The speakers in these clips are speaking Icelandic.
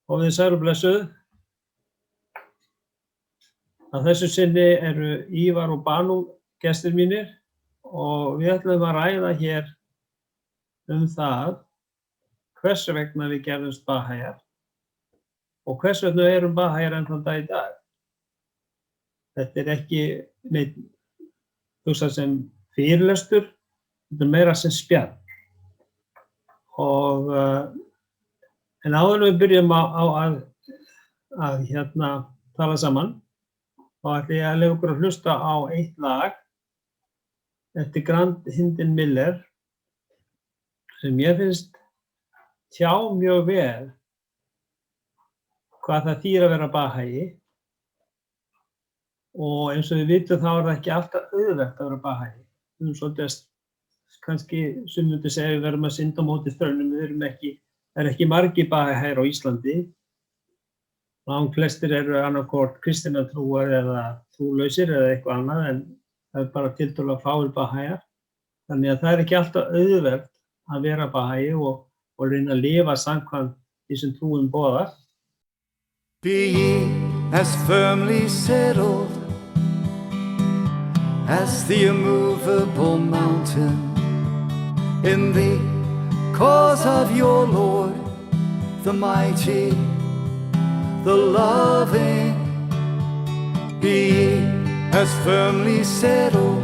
Og þið sæl og blessuð. Að þessu sinni eru Ívar og Banu gestir mínir og við ætlum að ræða hér það hvers vegna við gerðumst Bahæjar og hvers vegna við erum Bahæjar enn þann dag í dag. Þetta er ekki neitt hugsað sem fyrirlestur, þetta er meira sem spjall. Og en áður en við byrjum að tala saman, þá ætla ég að leyfa ykkur að hlusta á eitt lag eftir Grant Hindin-Miller sem ég finnst tjá mjög vel hvað það þýðir að vera Bahæi. Og eins og við vitum þá er það ekki alltaf auðvelt að vera Bahæi. Við erum svolítið kannski sem myndi segja við verðum að synda á móti straumnum, það er ekki margir Bahæjar á Íslandi. Langflestir eru annarkvort kristinnatrúar eða trúlausir eða eitthvað annað, en það er bara tiltölulega fáir Bahæjar. Þannig að það er ekki alltaf auðvelt að vera Bahæi og reyna að lifa samkvæmt því sem trúin boðar. Be ye as firmly settled as the immovable mountain in the cause of your Lord, the mighty, the loving. Be ye as firmly settled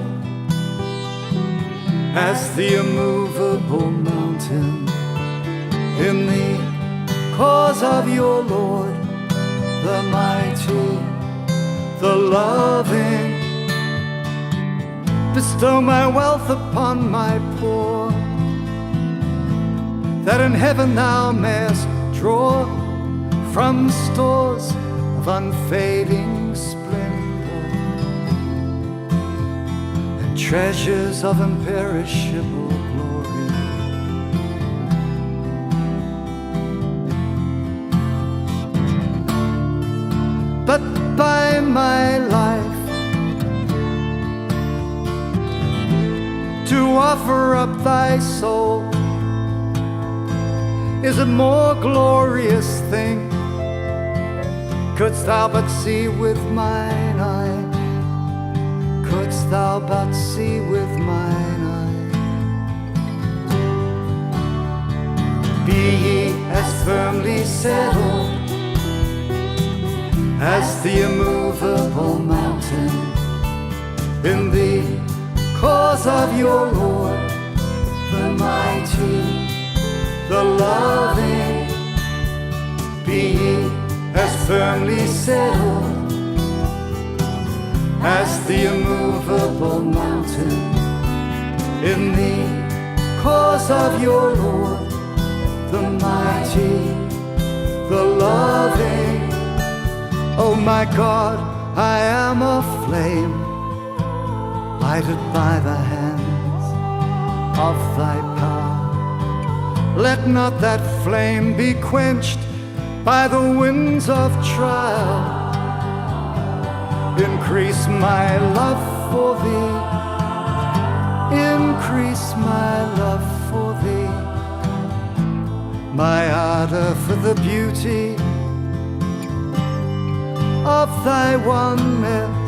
as the immovable mountain in the cause of your Lord, the mighty, the loving. Bestow my wealth upon my poor, that in heaven thou mayest draw from the stores of unfading splendor and treasures of imperishable glory. But by my life to offer up thy soul is a more glorious thing. Couldst thou but see with mine eye, couldst thou but see with mine eye. Be ye as firmly settled as the immovable mountain in the cause of your Lord, the mighty, the loving. Be ye as firmly settled as the immovable mountain in the cause of your Lord, the mighty, the loving. Oh my God, I am a flame lighted by the hands of thy power. Let not that flame be quenched by the winds of trial. Increase my love for thee, increase my love for thee, my ardor for the beauty of thy oneness.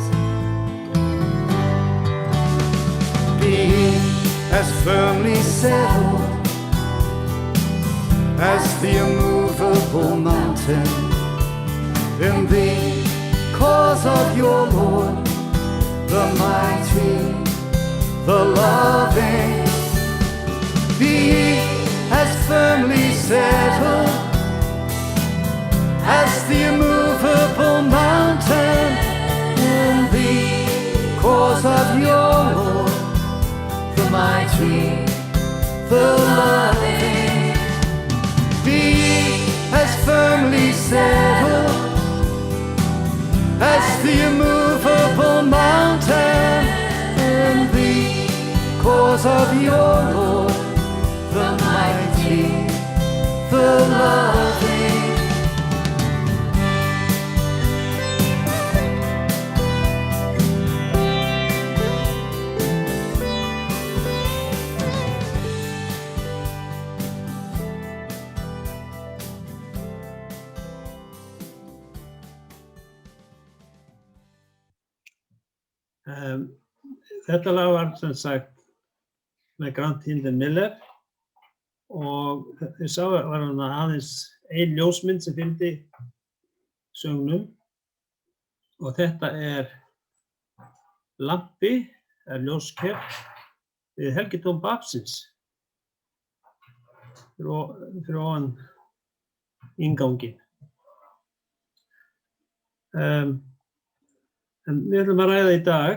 Be as firmly settled as the immovable mountain in the cause of your Lord, the mighty, the loving. Be as firmly settled as the immovable mountain in the cause of your Lord, the mighty, the loving. Be as firmly settled as the immovable mountain in the cause of your Lord, the mighty, the loving. Þetta lag var sem sagt með Grant Hinden Miller og þið sáu var hann aðeins ein ljósmynd sem fylgdi söngnum og þetta lampi, ljósker við helgidóm Babsins fyrir ofan innganginn. En við ætlum að ræða í dag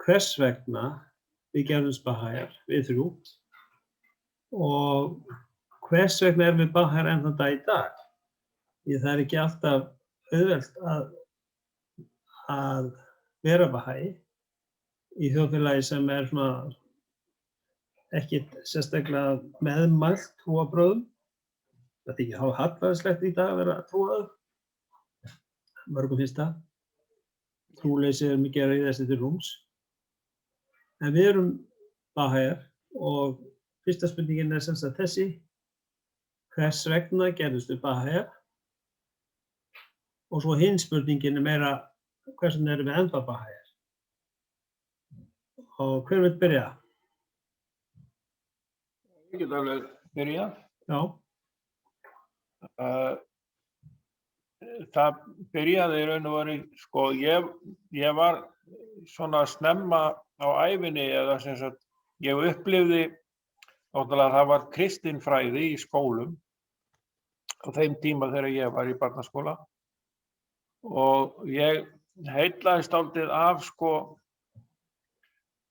hvers vegna við gerðumst Baha'ar, við þrjú, og hvers vegna við Baha'ar enn þann dag í dag. Því það ekki alltaf auðvelt að vera Baha'i í þjóðfélagi sem svona ekki sérstaklega meðmælt trúarbrögðum. Það þykir hallærislegt í dag að vera trúaður. Mörgum finnst það. Trúleysi mikið að reiða sig til rúms. En við erum Baha'ar og fyrsta spurningin sem sagt þessi. Hvers vegna gerðust við Baha'ar? Og svo hinn spurningin meira hvers vegna erum við ennþá Baha'ar? Og hver vill byrja? Ég get alveg byrja. Já. Það byrjaði í raun og veru, sko, ég var svona snemma á ævinni, eða sem sagt, ég upplifði náttúrulega að það var kristinfræði í skólum á þeim tíma þegar ég var í barnaskóla og ég heillaðist dálítið af, sko,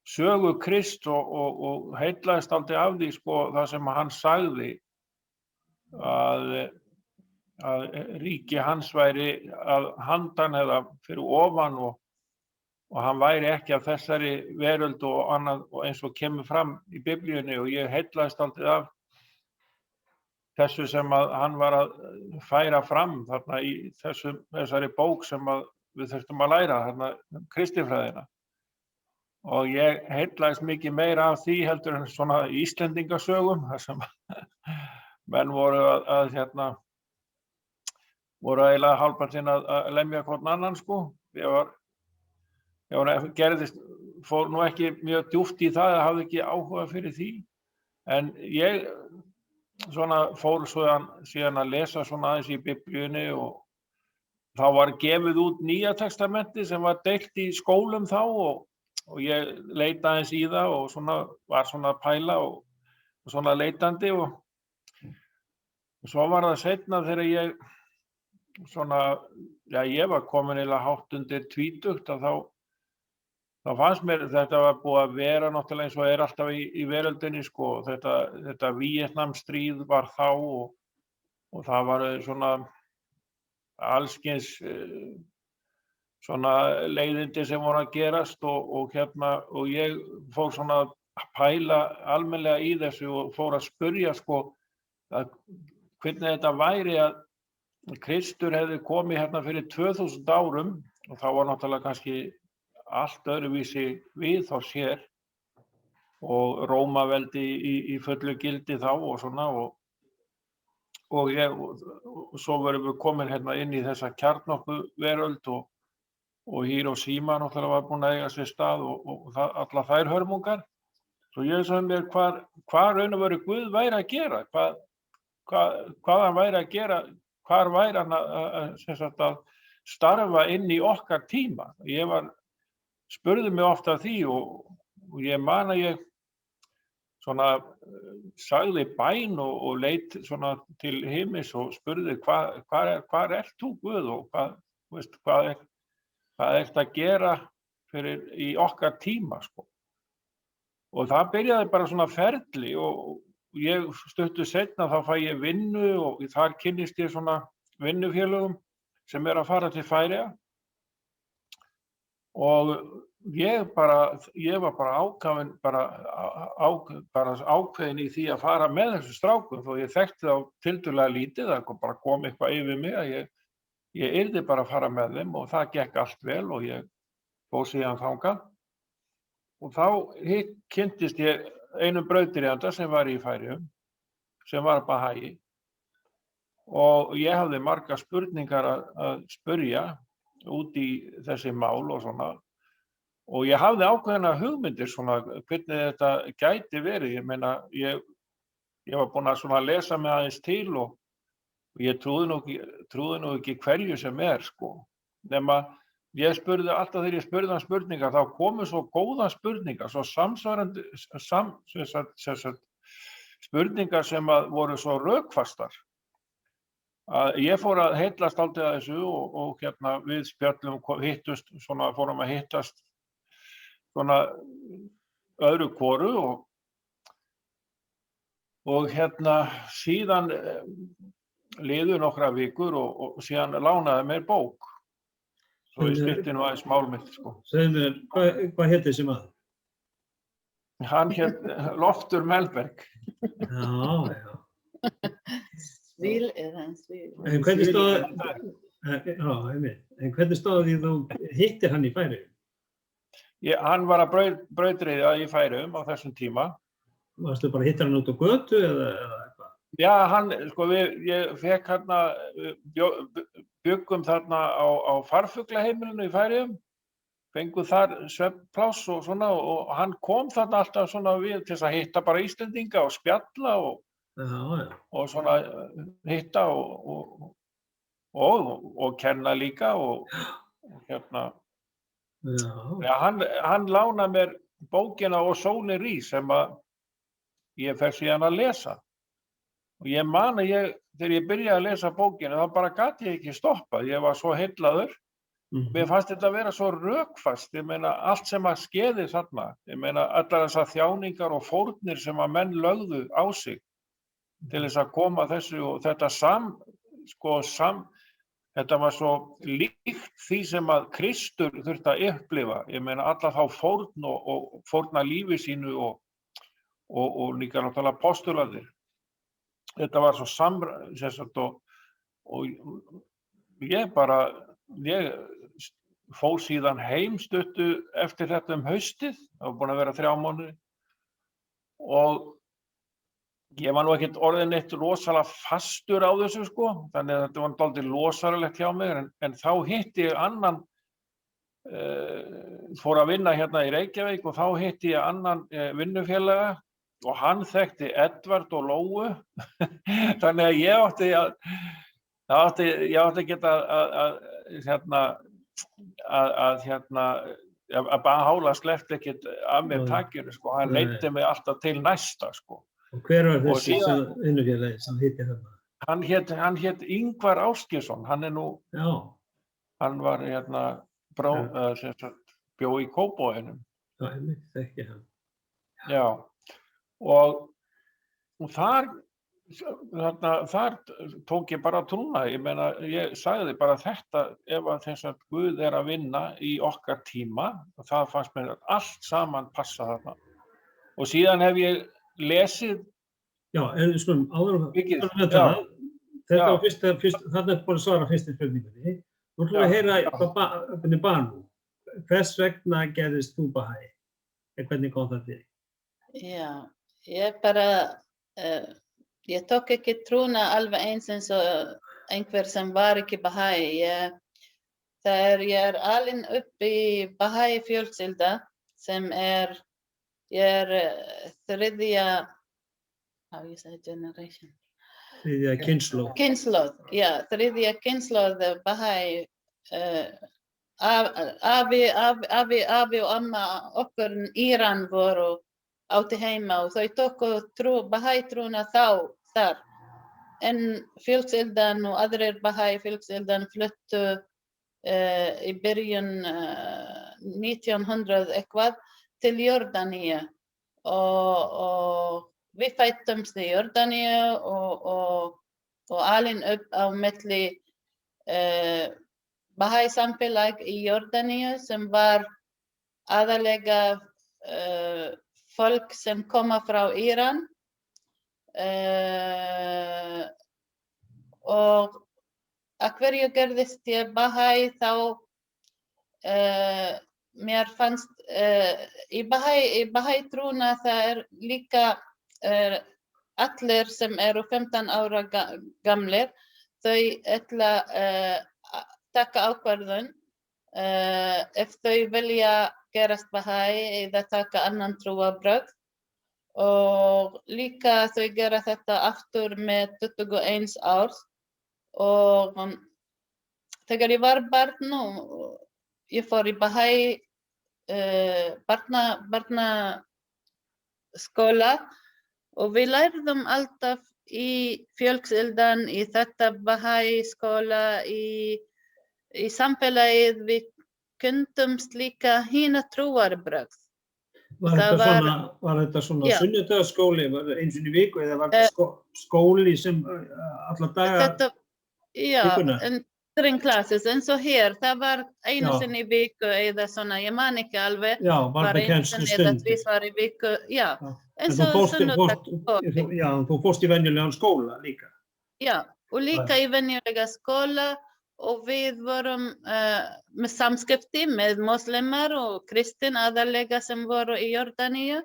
sögu Krist og heillaðist dálítið af því, sko, það sem hann sagði að ríki hans væri að handan eða fyrir ofan og hann væri ekki af þessari veröld og annað og eins og kemur fram í Biblíunni og ég heillaðist dálítið af þessu sem að hann var að færa fram þarna í þessari bók sem að við þurftum að læra þarna kristinfræðina. Og ég heillaðist mikið meira af því heldur en svona Íslendingasögum, þar sem menn voru voru eiginlega hálfpartinn að lemja hvorn annan, sko. Fór nú ekki mjög djúpt í það, hafði ekki áhuga fyrir því. En ég svona fór síðan að lesa svona aðeins í Biblíunni og þá var gefið út Nýja testamenti sem var deilt í skólum þá og ég leita aðeins í það og var svona að pæla og svona leitandi og svo var það seinna þegar ég ég var komin eiginlega hátt undir tvítugt að þá fannst mér þetta var búið að vera náttúrulega eins og alltaf í veröldinni, sko, þetta Víetnamstríð var þá og það var svona allskyns svona leiðindi sem voru að gerast og ég fór svona að pæla almennilega í þessu og fór að spurja, sko, hvernig þetta væri að Kristur hefði komið hérna fyrir 2000 árum og þá var náttúrulega kannski allt öðruvísi viðhorfs hér og Rómaveldi í fullu gildi þá og svona og svo vorum við komin hérna inn í þessa kjarnorkuveröld og Hiroshima náttúrulega var búin að eiga sér stað og allar þær hörmungar. Svo ég sagði mér hvað raun og veru Guð væri að gera, hvað hann væri að gera, hvar væri hann að starfa inn í okkar tíma. Ég spurði mig oft af því og ég man að ég svona sagði bæn og leit svona til himins og spurði hvar ert þú, Guð, og hvað ert að gera í okkar tíma, sko. Og það byrjaði bara svona ferli og ég stuttu seinna þá fæ ég vinnu og þar kynnist ég svona vinnufélögum sem að fara til Færeyja og ég var bara ákveðin í því að fara með þessu strákum þó ég þekkti þá tiltölulega lítið, það bara kom eitthvað yfir mig að ég yrði bara að fara með þeim og það gekk allt vel og ég fór síðan þangað og þá kynntist ég einum brauðdýrjanda sem var í Færeyjum sem var Baha'i og ég hafði margar spurningar að spurja út í þessi mál og svona. Og ég hafði ákveðna hugmyndir svona hvernig þetta gæti verið. Ég meina, ég var búinn að svona lesa mig aðeins til og ég trúði nú ekki hverju sem sko. Nema ég spurði alltaf þegar ég spurði hann spurningar, þá komu svo góða spurningar, svo samsvarandi spurningar sem að voru svo rökfastar. Að ég fór að heillast dálítið að þessu og hérna við spjöllum hittust, svona fórum að hittast svona öðru hvoru og hérna síðan liðu nokkra vikur og síðan lánaði mér bók. Svo ég styrti nú aðeins mál mitt, sko. Segðu mér, hvað hét þessi maður? Hann hét Loftur Melberg. Já. Svíl hann svíl. En hvernig stóð því þú hittir hann í Færeyjum? Hann var að brautryðja í Færeyjum á þessum tíma. Varstu bara að hitta hann út á götu eða eitthvað? Já, ég fekk hérna, bjuggum þarna á farfuglaheimilinu í Færeyjum, fengum þar svefnpláss og svona og hann kom þarna alltaf svona við til að hitta bara Íslendinga og spjalla og svona hitta og kenna líka og hérna. Já, hann lánaði mér bókina Og sólin rís sem að ég fer síðan að lesa. Og ég man að þegar ég byrjaði að lesa bókina, þá bara gat ég ekki stoppað. Ég var svo heillaður. Mér fannst þetta að vera svo rökfast. Ég meina, allt sem að skeði þarna. Ég meina, allar þessar þjáningar og fórnir sem að menn lögðu á sig til þess að koma þessu og þetta þetta var svo líkt því sem að Kristur þurfti að upplifa. Ég meina, alla þá fórn og fórna lífi sínu og líka náttúrulega postularnir. Þetta var svo og ég fór síðan heim stuttu eftir þetta haustið, það var búin að vera 3 mánuði og ég var nú ekkert orðinn eitt rosalega fastur á þessu sko, þannig að þetta var dálítið losaralegt hjá mig en þá hitti ég annan, fór að vinna hérna í Reykjavík og þá hitti ég annan vinnufélaga og hann þekkti Edvard og Lóu, þannig að ég átti ekki að Hála sleppti ekkert af mér takinu, sko, hann leiddi mig alltaf til næsta, sko. Og hver var þessi vinnufélagi sem hitti þarna? Hann hét Ingvar Ásgeirsson, hann var hérna bjó í Kópavoginum. Já, ég þekki hann. Já, og þar tók ég bara trúna, ég meina, ég sagði bara þetta, ef að þess að Guð að vinna í okkar tíma, það fannst mér allt saman passa þarna. Og síðan hef ég lesið. Já, en skulum, áður þetta var þarna er búin að svara fyrstu spurningunni. Nú ætlum við að heyra hvernig Banu. Hvers vegna gerðist þú Bahai? Hvernig kom það til? Já, ég tók ekki trúna alveg eins og einhver sem var ekki Bahai. Ég er alin upp í Bahai fjölskylda sem þriðja, how you say generation? Þriðja kynslóð. Kynslóð, já, þriðja kynslóð Bahai. Afi og amma okkur í Íran voru átti heima og þau tóku Bahai trúna þar. En fjölskyldan og aðrir Bahai fjölskyldan fluttu í byrjun 1900 eitthvað til Jórdaníu og við fættumst í Jórdaníu og alin upp á milli Bahai samfélag í Jórdaníu sem var aðallega fólk sem koma frá Íran og að hverju gerðist ég Bahai þá mér fannst í Bahai trúna það líka allir sem eru 15 ára gamlir, þau ætla taka ákvörðun ef þau vilja gerast Bahai eða taka annan trúarbrögð. Og líka þau gera þetta aftur með 21 árs. Og þegar ég var barn og ég fór í Bahai barnaskóla og við lærðum alltaf í fjölskyldan, í þetta Bahai skóla, í samfélagið, við kynntumst líka hina trúarbrögð. Var þetta svona Já. sunnudagsskóli, var það einu sinni í viku eða var þetta skóli sem alla daga Já, vikuna? entering classes, eins og hér, það var einu Já. sinni í viku eða svona, ég man ekki alveg, Já, var einu sinni eða barnakennslustund. tvisvar í viku, já, En eins þú og fórst í venjulegan skóla líka. Já, og líka í venjulega skóla og við vorum með samskipti með moslemar og kristin aðallega sem voru í Jórdaníu,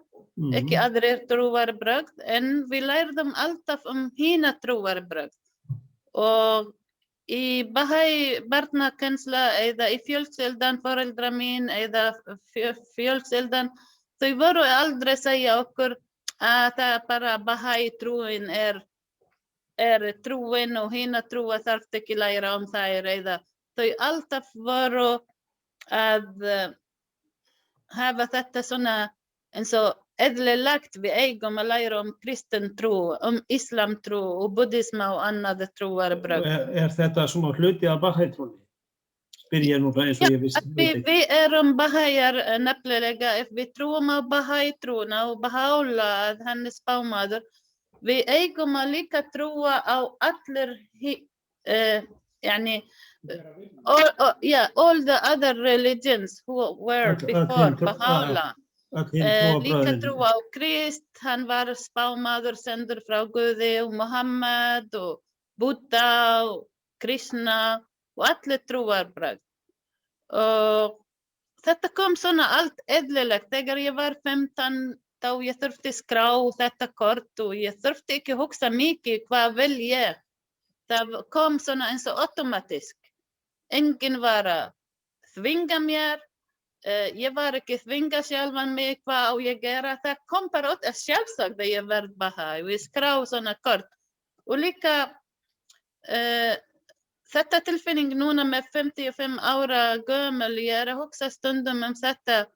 ekki aðrir trúarbrögð, en við lærðum alltaf hina trúarbrögð. Og í Bahai barnakennsla eða í fjölskyldan, foreldra mín eða fjölskyldan, þau voru aldrei segja okkur að það bara Bahai trúin er trúin og hina trúa þarf ekki læra þær eða þau alltaf voru að hafa þetta svona eins og eðlilegt við eigum að læra kristin trú, islam trú og buddhisma og annað trúarbrögð. Er þetta svona hluti af Bahai-trúnni? Spyr ég nú eins og ég vissi. Við erum Bahaiar nefnilega, ef við trúum á Bahai-trúna og Baha'u'llah að hann spámaður, við eigum að líka trúa á allir, all the other religions who were before Baha'u'llah. Líka trúa á Krist, hann var spámaður sendur frá Guði og Muhammad og Buddha og Krishna og allir trúarbrögð. Og þetta kom svona allt eðlilegt. Þegar ég var 15, þá ég þurfti skrá þetta kort og ég þurfti ekki hugsa mikið hvað vil ég. Það kom svona eins og automatísk. Enginn var að þvinga mér. Ég var ekki þvinga sjálfan mig hvað á ég gera. Það kom bara út sjálfsagt að ég verð Bahai og ég skrá svona kort. Og líka þetta tilfinning núna með 55 ára gömul, ég að hugsa stundum þetta.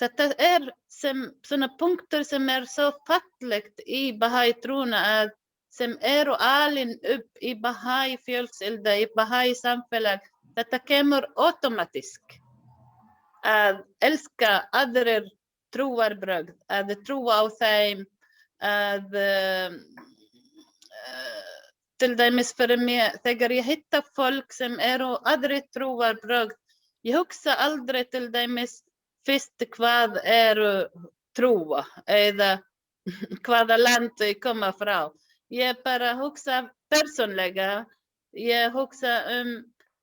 Þetta sem svona punktur sem svo fallegt í Bahai trúna að sem alin upp í Bahai fjölskylda, í Bahai samfélag. Þetta kemur automatísk. Að elska aðrir trúarbrögð, að trúa á þeim, að til dæmis fyrir mig, þegar ég hitta fólk sem aðrir trúarbrögð, ég hugsa aldrei til dæmis fyrst hvað trúa eða hvaða land þau koma frá. Ég bara hugsa persónlega, ég hugsa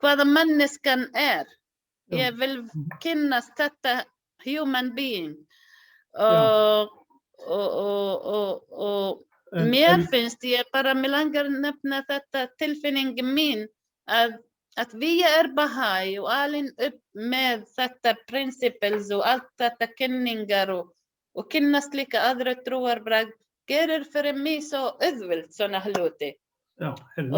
hvaða manneskan Ég vil kynnast þetta human being. Og mér finnst ég bara, mér langar nefna þetta tilfinning mín að við Bahai og alin upp með þetta principles og allt þetta kynningar og kynnast líka aðra trúarbrögð gerir fyrir mig svo auðvelt svona hluti. Já, nú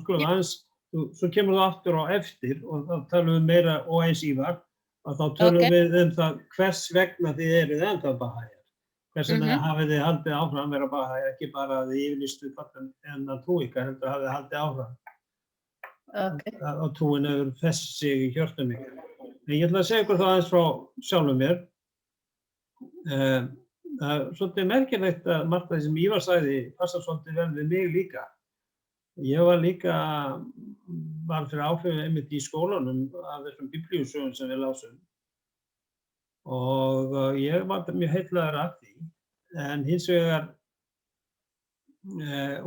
skulum aðeins, svo kemur það aftur á eftir og þá talum við meira og eins Ívar, og þá talum við það hvers vegna þið eruð ennþá Bahaiar. Hvers vegna hafið þið haldið áfram að vera Bahaiar, ekki bara að þið yfirlýstu en að trú ykkar, heldur hafið haldið áfram. Og trúin hefur fest sig í hjörtum ykkar. En ég ætla að segja ykkur það aðeins frá sjálfum mér. Það svolítið merkilegt að margt af því sem Ívar sagði passar svolítið vel við mig líka. Ég var fyrir áhrifum einmitt í skólanum af þessum biblíusögum sem við lásum. Og ég var mjög heillaður af því. En hins vegar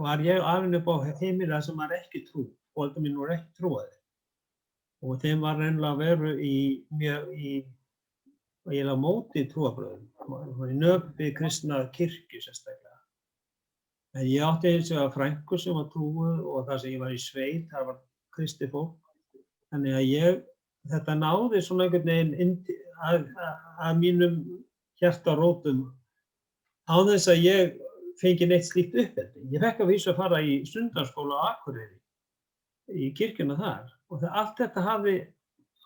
var ég alinn upp á heimila sem var ekki trú. Foreldrar mín voru ekki trúaðir. Og þeim var reynilega að vera í móti trúarbrögðum. Í nöfn kristna kirkju sérstaklega. En ég átti hins vegar frænku sem var trúuð og það sem ég var í sveit, það var kristið fólk. Þannig að þetta náði svona einhvern veginn að mínum hjartarótum án þess að ég fengi neitt slíkt uppeldi. Ég fekk að vísu að fara í sunnudagsskóla á Akureyri, í kirkjuna þar, og allt þetta hafði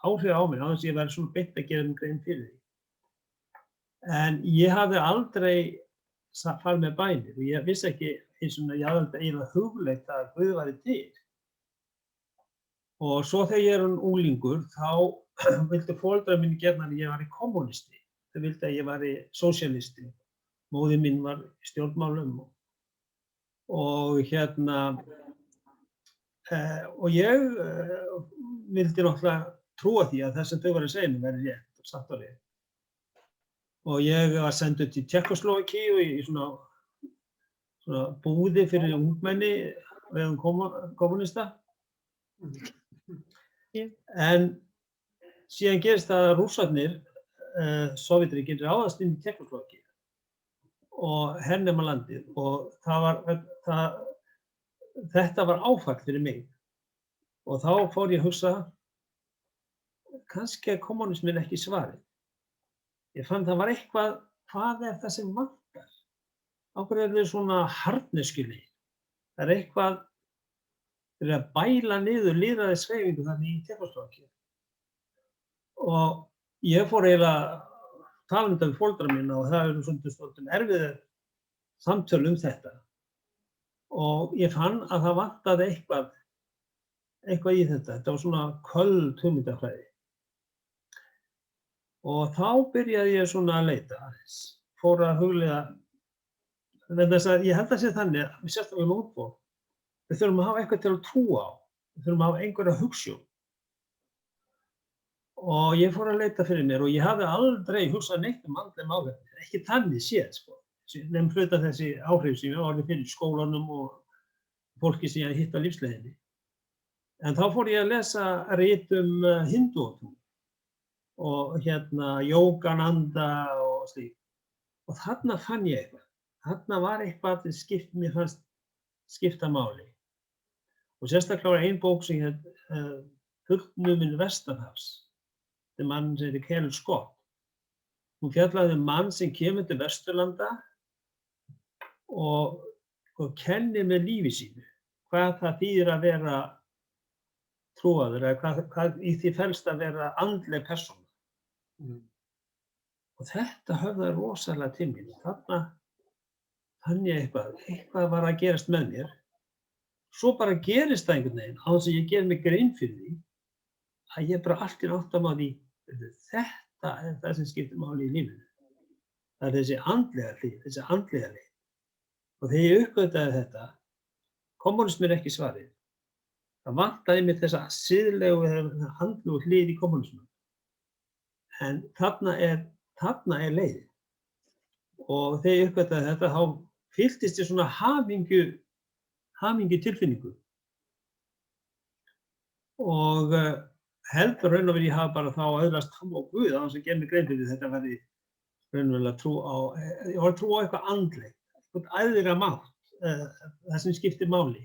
áhrif á mig, án þess að ég væri svona beint að gera mig grein fyrir því. En ég hafði aldrei farið með bænir og ég vissi ekki eins og ég hafði eiginlega hugleitt að Guð væri til. Og svo þegar ég unglingur, þá vildu foreldrar mínir gjarnan að ég væri kommunisti. Þau vildu að ég væri sósíalisti. Móðir mín var í stjórnmálum og ég vildi náttúrulega trúa því að það sem þau voru að segja mér væri rétt og satt og rétt. Og ég var sendur til Tékkóslóvakíu í svona búði fyrir ungmenni vegum kommunista. En síðan gerist það að Rússarnir, Sovétríkin, ráðast inn í Tékkóslóvakíu og hernema landið og þetta var áfall fyrir mig. Og þá fór ég að hugsa, kannski er kommunisminn ekki svarið. Ég fann það var eitthvað, hvað er það sem vantar? Af hverju er þau svona harðneskjulegir? Það er eitthvað fyrir að bæla niður lýðræðishreyfingu þannig í Tékkóslóvakíu. Og ég fór eiginlega talandi við foreldra mína og það eru svolítið erfiðir samtöl þetta. Og ég fann að það vantaði eitthvað í þetta. Þetta var svona köld hugmyndafræði. Og þá byrjaði ég svona að leita aðeins. Fór að hugleiða, þess að ég held að sé þannig að við sérstaklega lónfólk, við þurfum að hafa eitthvað til að trúa á. Við þurfum að hafa einhverja hugsjón. Og ég fór að leita fyrir mér og ég hafði aldrei hugsað neitt andleg málefni, ekki þannig séð, sko. Nefn hluta þessi áhrif sem ég orðið fyrir skólanum og fólki sem ég hitt á lífsleiðinni. En þá fór ég að lesa rit hindúatrú og Jógananda og slíkt. Og þarna fann ég eitthvað. Þarna var eitthvað sem mér fannst skipta máli. Og sérstaklega var ein bók sem hét Fullnumin Vestanhafs. Þetta er mann sem heitir Caleb Scott. Hún fjallaði mann sem kemur til Vesturlanda og kennir með lífi sínu hvað það þýðir að vera trúaður eða hvað í því felst að vera andleg persóna. Og þetta höfðaði rosalega til mín. Þarna fann ég eitthvað var að gerast með mér. Svo bara gerist það einhvern veginn á þess að ég ger mig grein fyrir því að ég bara allt í einu áttam á því þetta er það sem skiptir máli í lífinu. Það er þessi andlega hlið, þessi andlega leið. Og þegar ég uppgötvaði þetta, kommunismi er ekki svarið. Það vantaði mér þessa siðlegu eða andlegu hlið í kommunismann. En þarna er leiðin. Og þegar ég uppgötvaði þetta, þá fylltist ég svona hamingju tilfinningu. Og heldur raun og verið ég hafa bara þá öðlast trú á Guð á þess að gera mig grein fyrir þetta verði raunverulega trú á, ég var að trú á eitthvað andlegt, eitthvað æðra mátt, það sem skiptir máli.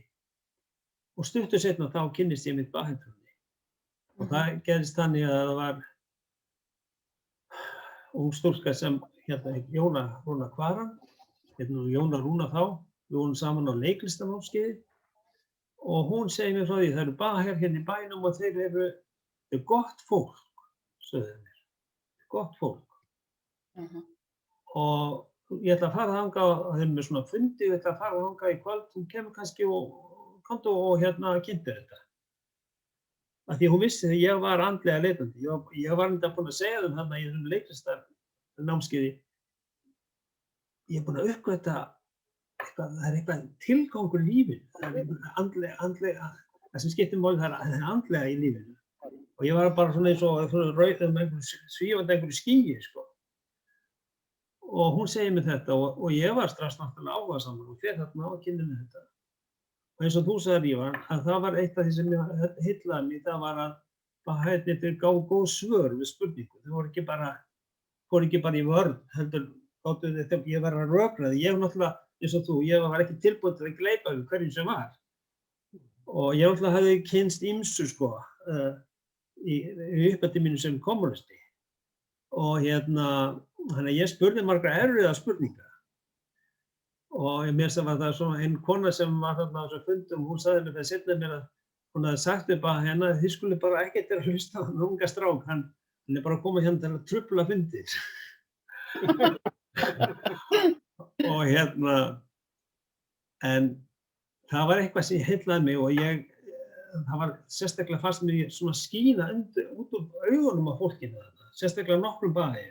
Og stuttu seinna þá kynnist ég mitt baðhentrunni. Og það gerist þannig að það var ung stúlka sem Jóna Rúna Kvaran, Jóna Rúna þá, við vorum saman á leiklistanámskeiði og hún segir mér frá því, það eru baðherr hérna í bænum og þeir eru gott fólk, sögðu þeir mér, gott fólk. Og ég ætla að fara þangað og þeir eru með svona fundi, ég ætla að fara þangað í kvöld, hún kemur kannski og komdu og kynnti þetta. Af því hún vissi þegar ég var andlega leitandi, ég var enda búin að segja þeim þarna í þessum leiklistarnámskeiði, ég er búin að uppgötva það er eitthvað tilgangur í lífinu, það er andlega, það sem skiptir máli það er andlega í lífinu. Og ég var bara svona eins og svífandi einhverju skýi, sko. Og hún segir mér þetta og ég var strax náttúrulega áhugasamur og fer þarna á að kynna mér þetta. Og eins og þú sagðir, Ívar, að það var eitt af því sem heillaði mig, það var að þeir gáfu góð svör við spurningu. Þau fóru ekki bara í vörn, heldur gátu þeir, ég var að rökra því. Ég náttúrulega, eins og þú, ég var ekki tilbúin til að gleypa við hverjum sem var. Og ég náttúrulega hafði kynnst ýmsu, sko. í uppeldi mínu sem kommunisti. Og þannig að ég spurði margra erfiða spurningar. Og mér sem var það svona ein kona sem var þarna á þessum fundum, hún sagði mér það seinna mér að hún hafði sagt upp að þið skulle bara ekkert að hlusta á hann unga strák, hann er bara að koma hérna til að trufla fundir. Og en það var eitthvað sem heillaði mig og það var sérstaklega fannst mér ég svona skína út úr augunum á fólkinu þarna, sérstaklega nokkrum bæði,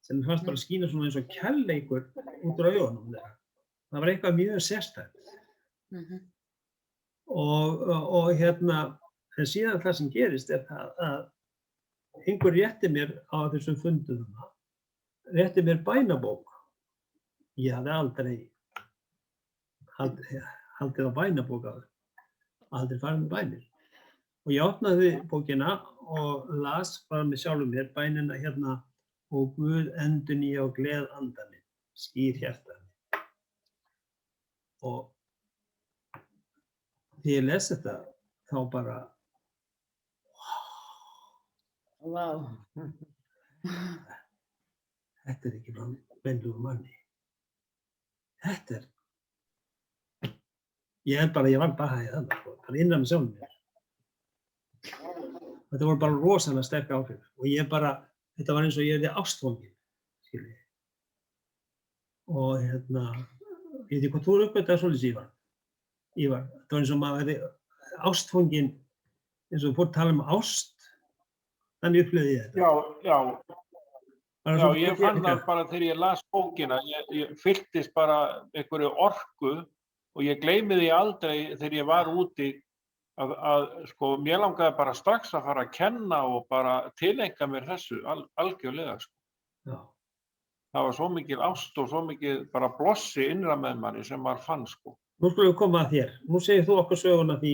sem fannst bara skína svona eins og kærleikur út úr augunum þeirra. Það var eitthvað mjög sérstakt. Og en síðan það sem gerist það að einhver rétti mér á þessum fundum þarna, rétti mér bænabók. Ég hafði aldrei haldið á bænabók áður, aldrei farið með bænir. Og ég opnaði bókina og las bara með sjálfum mér bænina og Guð endurnýja og gleð anda minn, skýr hjarta minn. Og þegar ég les þetta, þá bara, Wow. Þetta ekki frá venjulegum manni. Ég var bahai þarna, bara innan með sjálfum mér. Þetta voru bara rosalega sterk áhrif og þetta var eins og ég yrði ástfanginn, skilji. Og ég veit ekki hvað þú uppgötvaðir svolítið, Ívar. Þetta var eins og maður yrði ástfanginn, eins og fór að tala ást, þannig upplifði ég þetta. Já, ég fann það bara þegar ég las bókina, ég fylltist bara einhverju orku og ég gleymi því aldrei þegar ég var úti að sko, mér langaði bara strax að fara að kenna og bara tileinka mér þessu algjörlega, sko. Já. Það var svo mikil ást og svo mikil bara blossi innra með manni sem maður fann, sko. Nú skulum við koma að þér. Nú segir þú okkur söguna því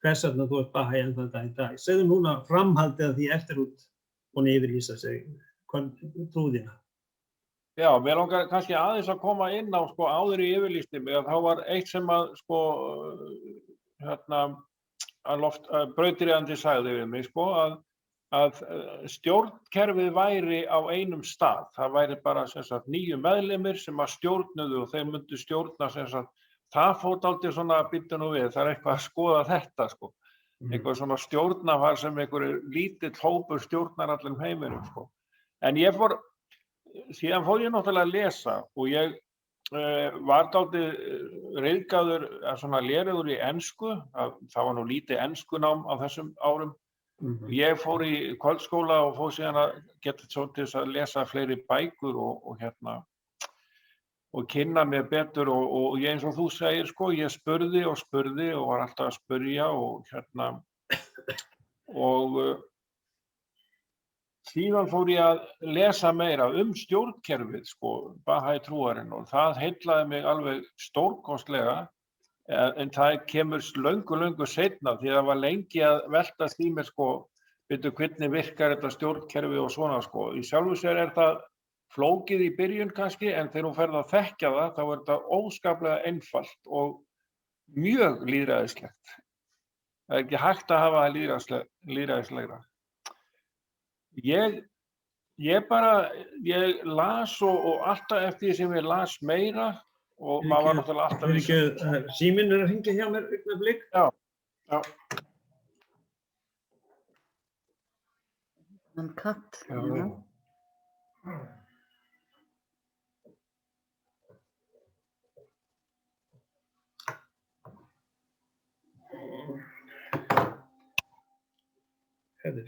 hvers vegna þú ert bahai enn þann dag í dag. Segðu núna framhaldið að því eftir út búin að yfirlýsa sig trúðina. Já, mér langar kannski aðeins að koma inn á sko áður í yfirlýsti mig að þá var eitt sem að sko brautriðandi sagði við mig sko að stjórnkerfið væri á einum stað. Það væri bara sem sagt 9 meðlimir sem að stjórnuðu og þeir myndu stjórna sem sagt. Það fór dálítið svona býttu nú við, það eitthvað að skoða þetta sko. Eitthvað svona stjórnafar sem einhverju lítill hópur stjórnar allir heiminum sko. En síðan fór ég náttúrulega að lesa og ég var dálítið ryðgaður svona lélegur í ensku, það var nú lítið enskunám á þessum árum. Ég fór í kvöldskóla og fór síðan að geta svo til þess að lesa fleiri bækur og kynna mér betur og ég eins og þú segir sko, ég spurði og var alltaf að spurja og síðan fór ég að lesa meira stjórnkerfið sko, bahai trúarinn og það heillaði mig alveg stórkostlega en það kemur löngu seinna því það var lengi að veltast í mér sko, veitu hvernig virkar þetta stjórnkerfi og svona sko, í sjálfu sér það flókið í byrjun kannski, en þegar hún ferð að þekkja það, þá þetta óskaplega einfalt og mjög lýðræðislegt. Það ekki hægt að hafa það lýðræðislegra. Ég las og alltaf eftir því sem ég las meira og maður var náttúrulega alltaf... Síminn að hringja hjá mér augnablik. Já. En katt. Já.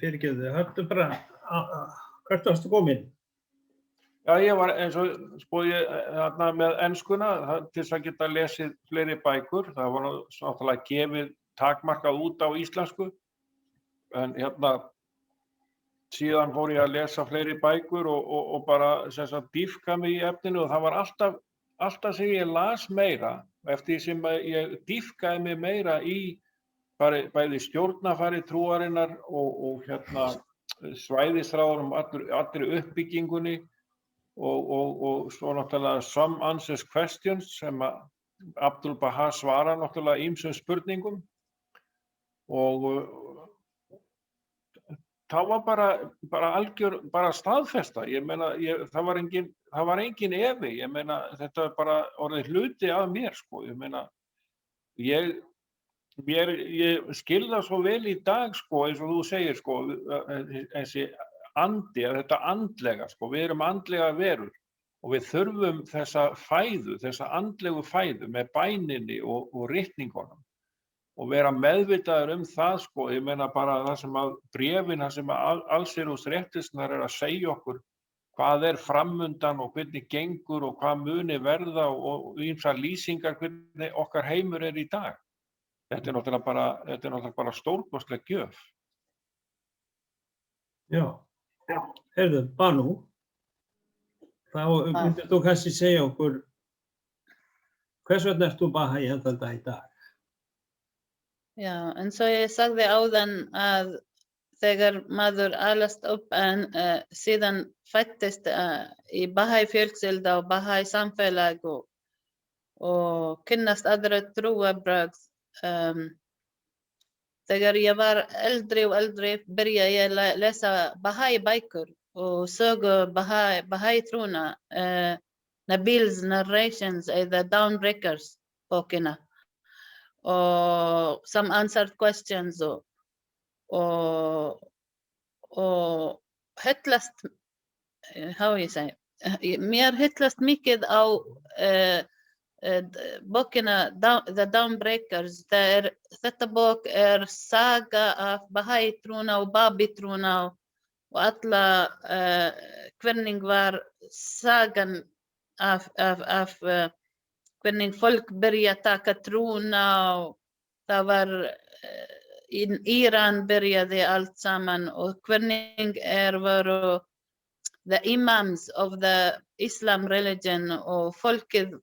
Fyrirgefðu, hörtu bara, hvert varstu komin? Já, ég var eins og spóði þarna með enskuna til þess að geta lesið fleiri bækur. Það var náttúrulega gefið takmarkað út á íslensku. En síðan fór ég að lesa fleiri bækur og bara sem sagt dýpka mig í efninu og það var alltaf sem ég las meira eftir því sem ég dýpkaði mig meira í bæði stjórnarfari trúarinnar og svæðisráðum allri uppbyggingunni og svo náttúrulega some answers questions sem Abdul Baha svarar náttúrulega ýmsum spurningum og þá var bara algjör, bara staðfesta. Ég meina, það var engin efi. Ég meina, þetta er bara orðið hluti af mér, sko. Ég meina, ég skil það svo vel í dag, sko, eins og þú segir, sko, þessi andi, þetta andlega, sko. Við erum andlega verur og við þurfum þessa fæðu, þessa andlegu fæðu með bæninni og ritningunum. Og vera meðvitaður það, sko, ég meina bara það sem að bréfin, það sem að allsherjus réttisnar að segja okkur hvað framundan og hvernig gengur og hvað muni verða og ýmsar lýsingar hvernig okkar heimur í dag. Þetta náttúrulega bara stórkostleg gjöf. Já. Heyrðu, Banu, þá myndir þú kannski segja okkur hvers vegna ert þú Bahai þetta í dag? Já, eins og ég sagði áðan að þegar maður alast upp en síðan fæddist í Bahai fjölskyldu og Bahai samfélag og kynnast aðra trúarbrögð. Þegar ég var eldri og eldri byrjaði ég að lesa Bahai bækur og sögu Bahai trúna, Nabil's Narrations eða Dawnbreakers bókina. Or some unanswered questions or hitlast, how you say, mér hitlast mikið á bókina The Dawnbreakers. Þetta bók saga af Bahai trúna og Babi trúna og alla hvernig var sagan af hvernig fólk byrja að taka trúna og það var í Íran byrjaði allt saman og hvernig voru the imams of the Islam religion og fólkið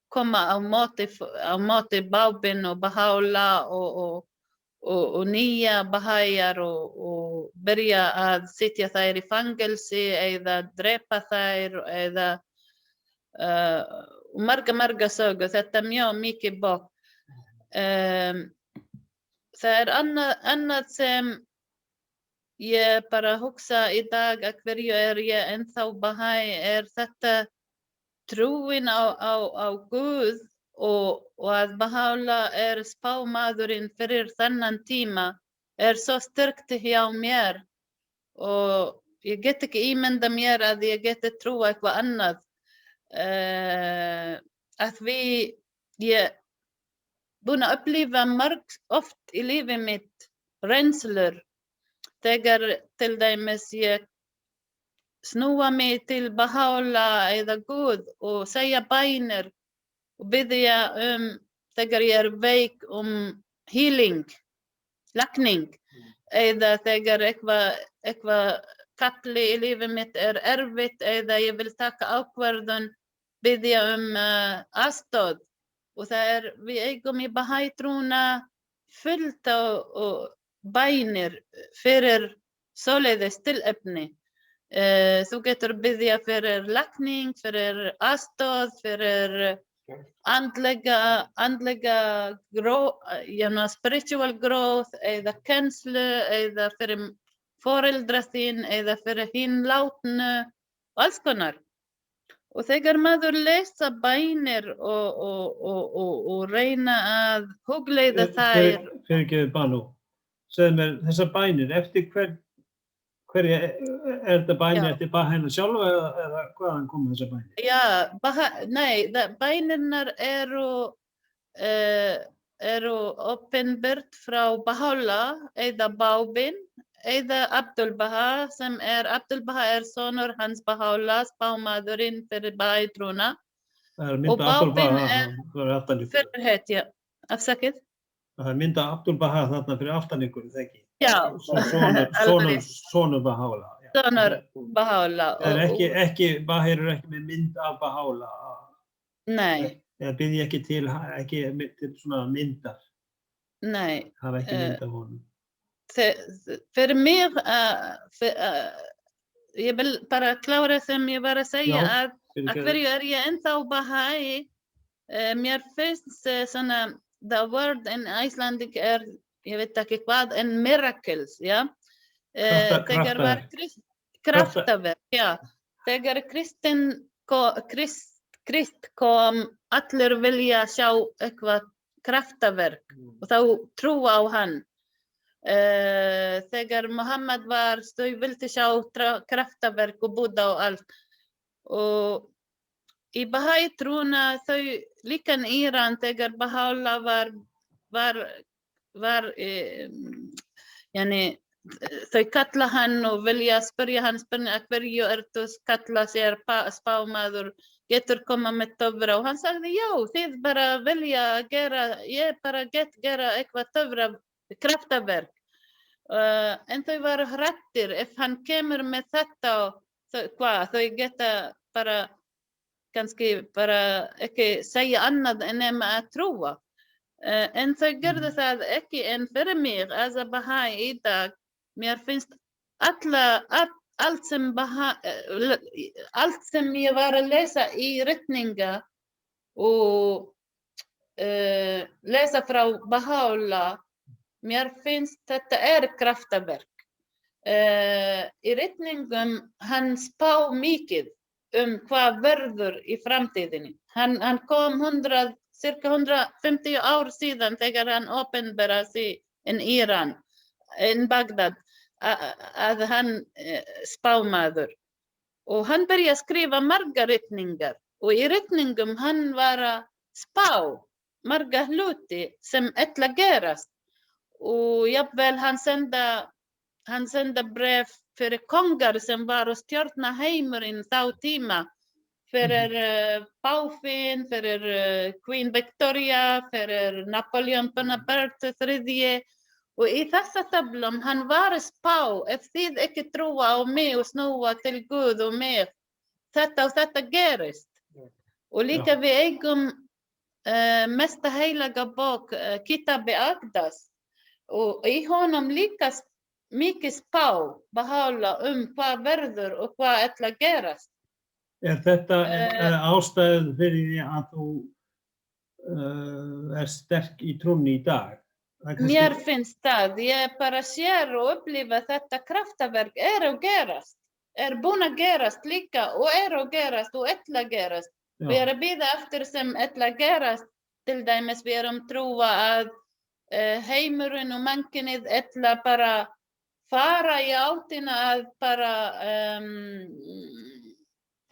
koma á móti Bábin og Baha'u'llah og nýja Baha'íar og byrja að sitja þær í fangelsi eða drepa þær eða marga sögur. Þetta mjög mikið bók. Það annað sem ég bara hugsa í dag að hverju ég ennþá Bahai þetta trúin á Guð og að Baha'u'llah spámaðurinn fyrir þennan tíma svo sterkt hjá mér og ég get ekki ímynda mér að ég geti trúa eitthvað annað. Að ég búin að upplifa oft í lífi mitt reynslur þegar til dæmis ég snúa mig til Baha'u'llah eða Guð og segja bænir og biðja þegar ég veik healing, lækning eða þegar eitthvað kalli í lífi mitt erfitt eða ég vil taka ákvörðun biðja aðstoð og við eigum í Bahai trúna fullt og bænir fyrir svoleiðis tilefni. Þú getur biðja fyrir lækning, fyrir aðstoð, fyrir andlega spiritual growth eða kennslu eða fyrir foreldra þín eða fyrir hinn látnu og alls konar. Og þegar maður lesa bænir og reyna að hugleiða þær. Fyrirgefðu Banu, segðu mér þessar bænir, eftir hverja þetta bænir eftir Bahaina sjálfa eða hvaðan koma þessar bænir? Já, bænirnar eru opinbert frá Baha'u'llah eða Bábin eða Abdul Baha sem Abdul Baha sonur hans Baha'u'llah, spámaðurinn fyrir Bahai trúna. Og Bábin fyrirheit, já. Afsakið? Það mynda Abdul Baha þarna fyrir aftan ykkur, það ekki? Já. Sonur Baha'u'llah. Sonur Baha'u'llah. Ekki Bahai ekki með mynd af Baha'u'llah? Nei. Eða byrði ekki til svona myndar? Nei. Hafa ekki mynd af honum? Fyrir mig, ég vil bara klára sem ég var að segja að hverju ég ennþá Bahai, mér finnst svona, the word in Icelandic ég veit ekki hvað, en miracles, já. þegar var kraftaverk, já. Þegar Krist kom, allir vilja sjá eitthvað kraftaverk og þá trúa á hann. Þegar Muhammad var, þau vildi sjá kraftaverk og Buddha og allt. Og í Bahai trúna þau líka í Íran þegar Baha'u'llah var þau kalla hann og vilja spyrja hann hverju ertu kalla sér spámaður, getur koma með töfra og hann sagði já, þið bara vilja gera, ég bara gera eitthvað töfra kraftaverk. En þau var hrættir, ef hann kemur með þetta, þau geta bara kannski bara ekki segja annað en nema að trúa. En þau gerðu það ekki, en fyrir mig, as a Bahai í dag, mér finnst allt sem ég var að lesa í ritninga og lesa frá Baha'u'llah, mér finnst þetta kraftaverk. Í ritningum hann spá mikið hvað verður í framtíðinni. Hann kom cirka 150 ár síðan þegar hann opinberaði sig í Íran, í Bagdad, að hann spámaður. Og hann byrjaði að skrifa marga ritningar og í ritningum hann var að spá marga hluti sem ætla að gerast. Og jafnvel hann senda bref fyrir kongar sem var að stjórna heimurinn þá tíma, fyrir páfinn, fyrir Queen Victoria, fyrir Napoleon Bonaparte III. Og í þessa töflum hann var að spá, ef þið ekki trúa á mig og snúa til Guð og mig, þetta og þetta gerist. Og líka við eigum mesta heilaga bók, Kitab Aqdas, og í honum líka mikið spá Baha'u'llah hvað verður og hvað ætla að gerast. Þetta ástæðan fyrir því að þú sterk í trúnni í dag? Mér finnst það, ég bara sér og upplifa þetta kraftaverk að gerast, búin að gerast líka og að gerast og ætla að gerast. Við erum að bíða eftir sem ætla að gerast, til dæmis við erum trúa að heimurinn og mannkynið ætla bara fara í áttina að bara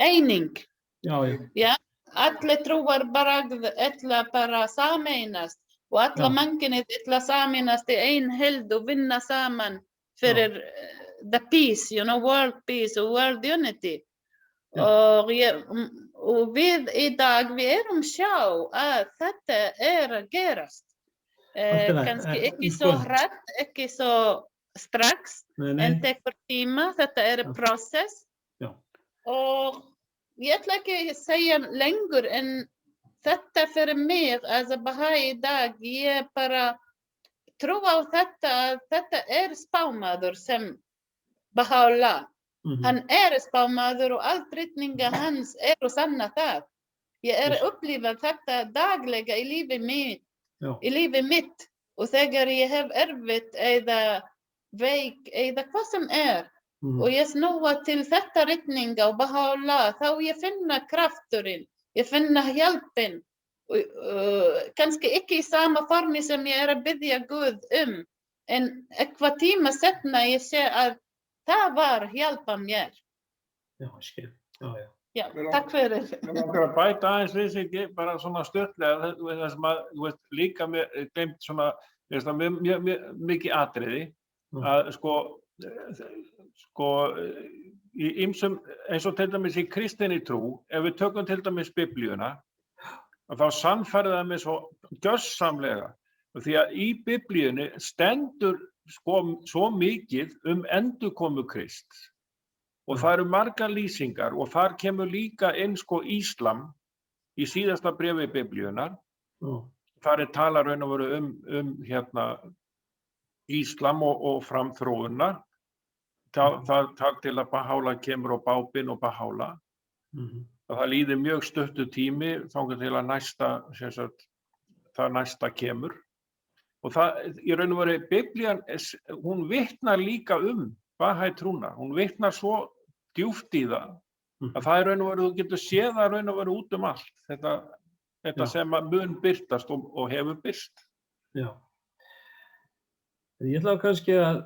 eining. Já, allir trúar bragð ætla bara sameinast og alla mannkynið ætla sameinast í ein heild og vinna saman fyrir the peace, world peace og world unity. Og við í dag, við erum sjá að þetta að gerast. Kannski ekki svo hratt, ekki svo strax, en tekur tíma, þetta process. Og ég ætla ekki að segja lengur, en þetta fyrir mig, as a Bahai í dag, ég bara trú á þetta, að þetta spámaður sem Baha'u'llah. Hann spámaður og allt ritninga hans og sanna það. Ég upplifa þetta daglega í lífi mitt, og þegar ég hef erfitt eða veik eða hvað sem og ég snúa til þetta ritninga og Baha'u'llah, þá ég finna krafturinn, ég finna hjálpinn, kannski ekki í sama formi sem ég að biðja Guð en eitthvað tíma setna ég sé að það var hjálpa mér. Já, skil. Já, takk fyrir. Ég langar að bæta aðeins við sig, bara svona stutlega, það sem að, þú veist, líka glemt svona, mjög mikið atriði, að í ýmsum, eins og til dæmis í kristinni trú, ef við tökum til dæmis Biblíuna, þá sannfærði það mig svo gjörsamlega, því að í Biblíunni stendur svo mikið endurkomu Krists. Og það eru margar lýsingar og þar kemur líka inn Íslam í síðasta bréfi Biblíunnar. Þar talar raun og veru Íslam og framþróunar. Það til að Baha'u'llah kemur á bábinn og Baha'u'llah. Það líður mjög stuttur tími þangað til að næsta kemur. Og það, í raun og veru, Biblían, hún vitnar líka Bahai trúna, hún vitnar svo djúpt í það að það raun og veru, þú getur séð það raun og veru út allt, þetta Já. sem að mun birtast og hefur birst. Já. Ég ætla kannski að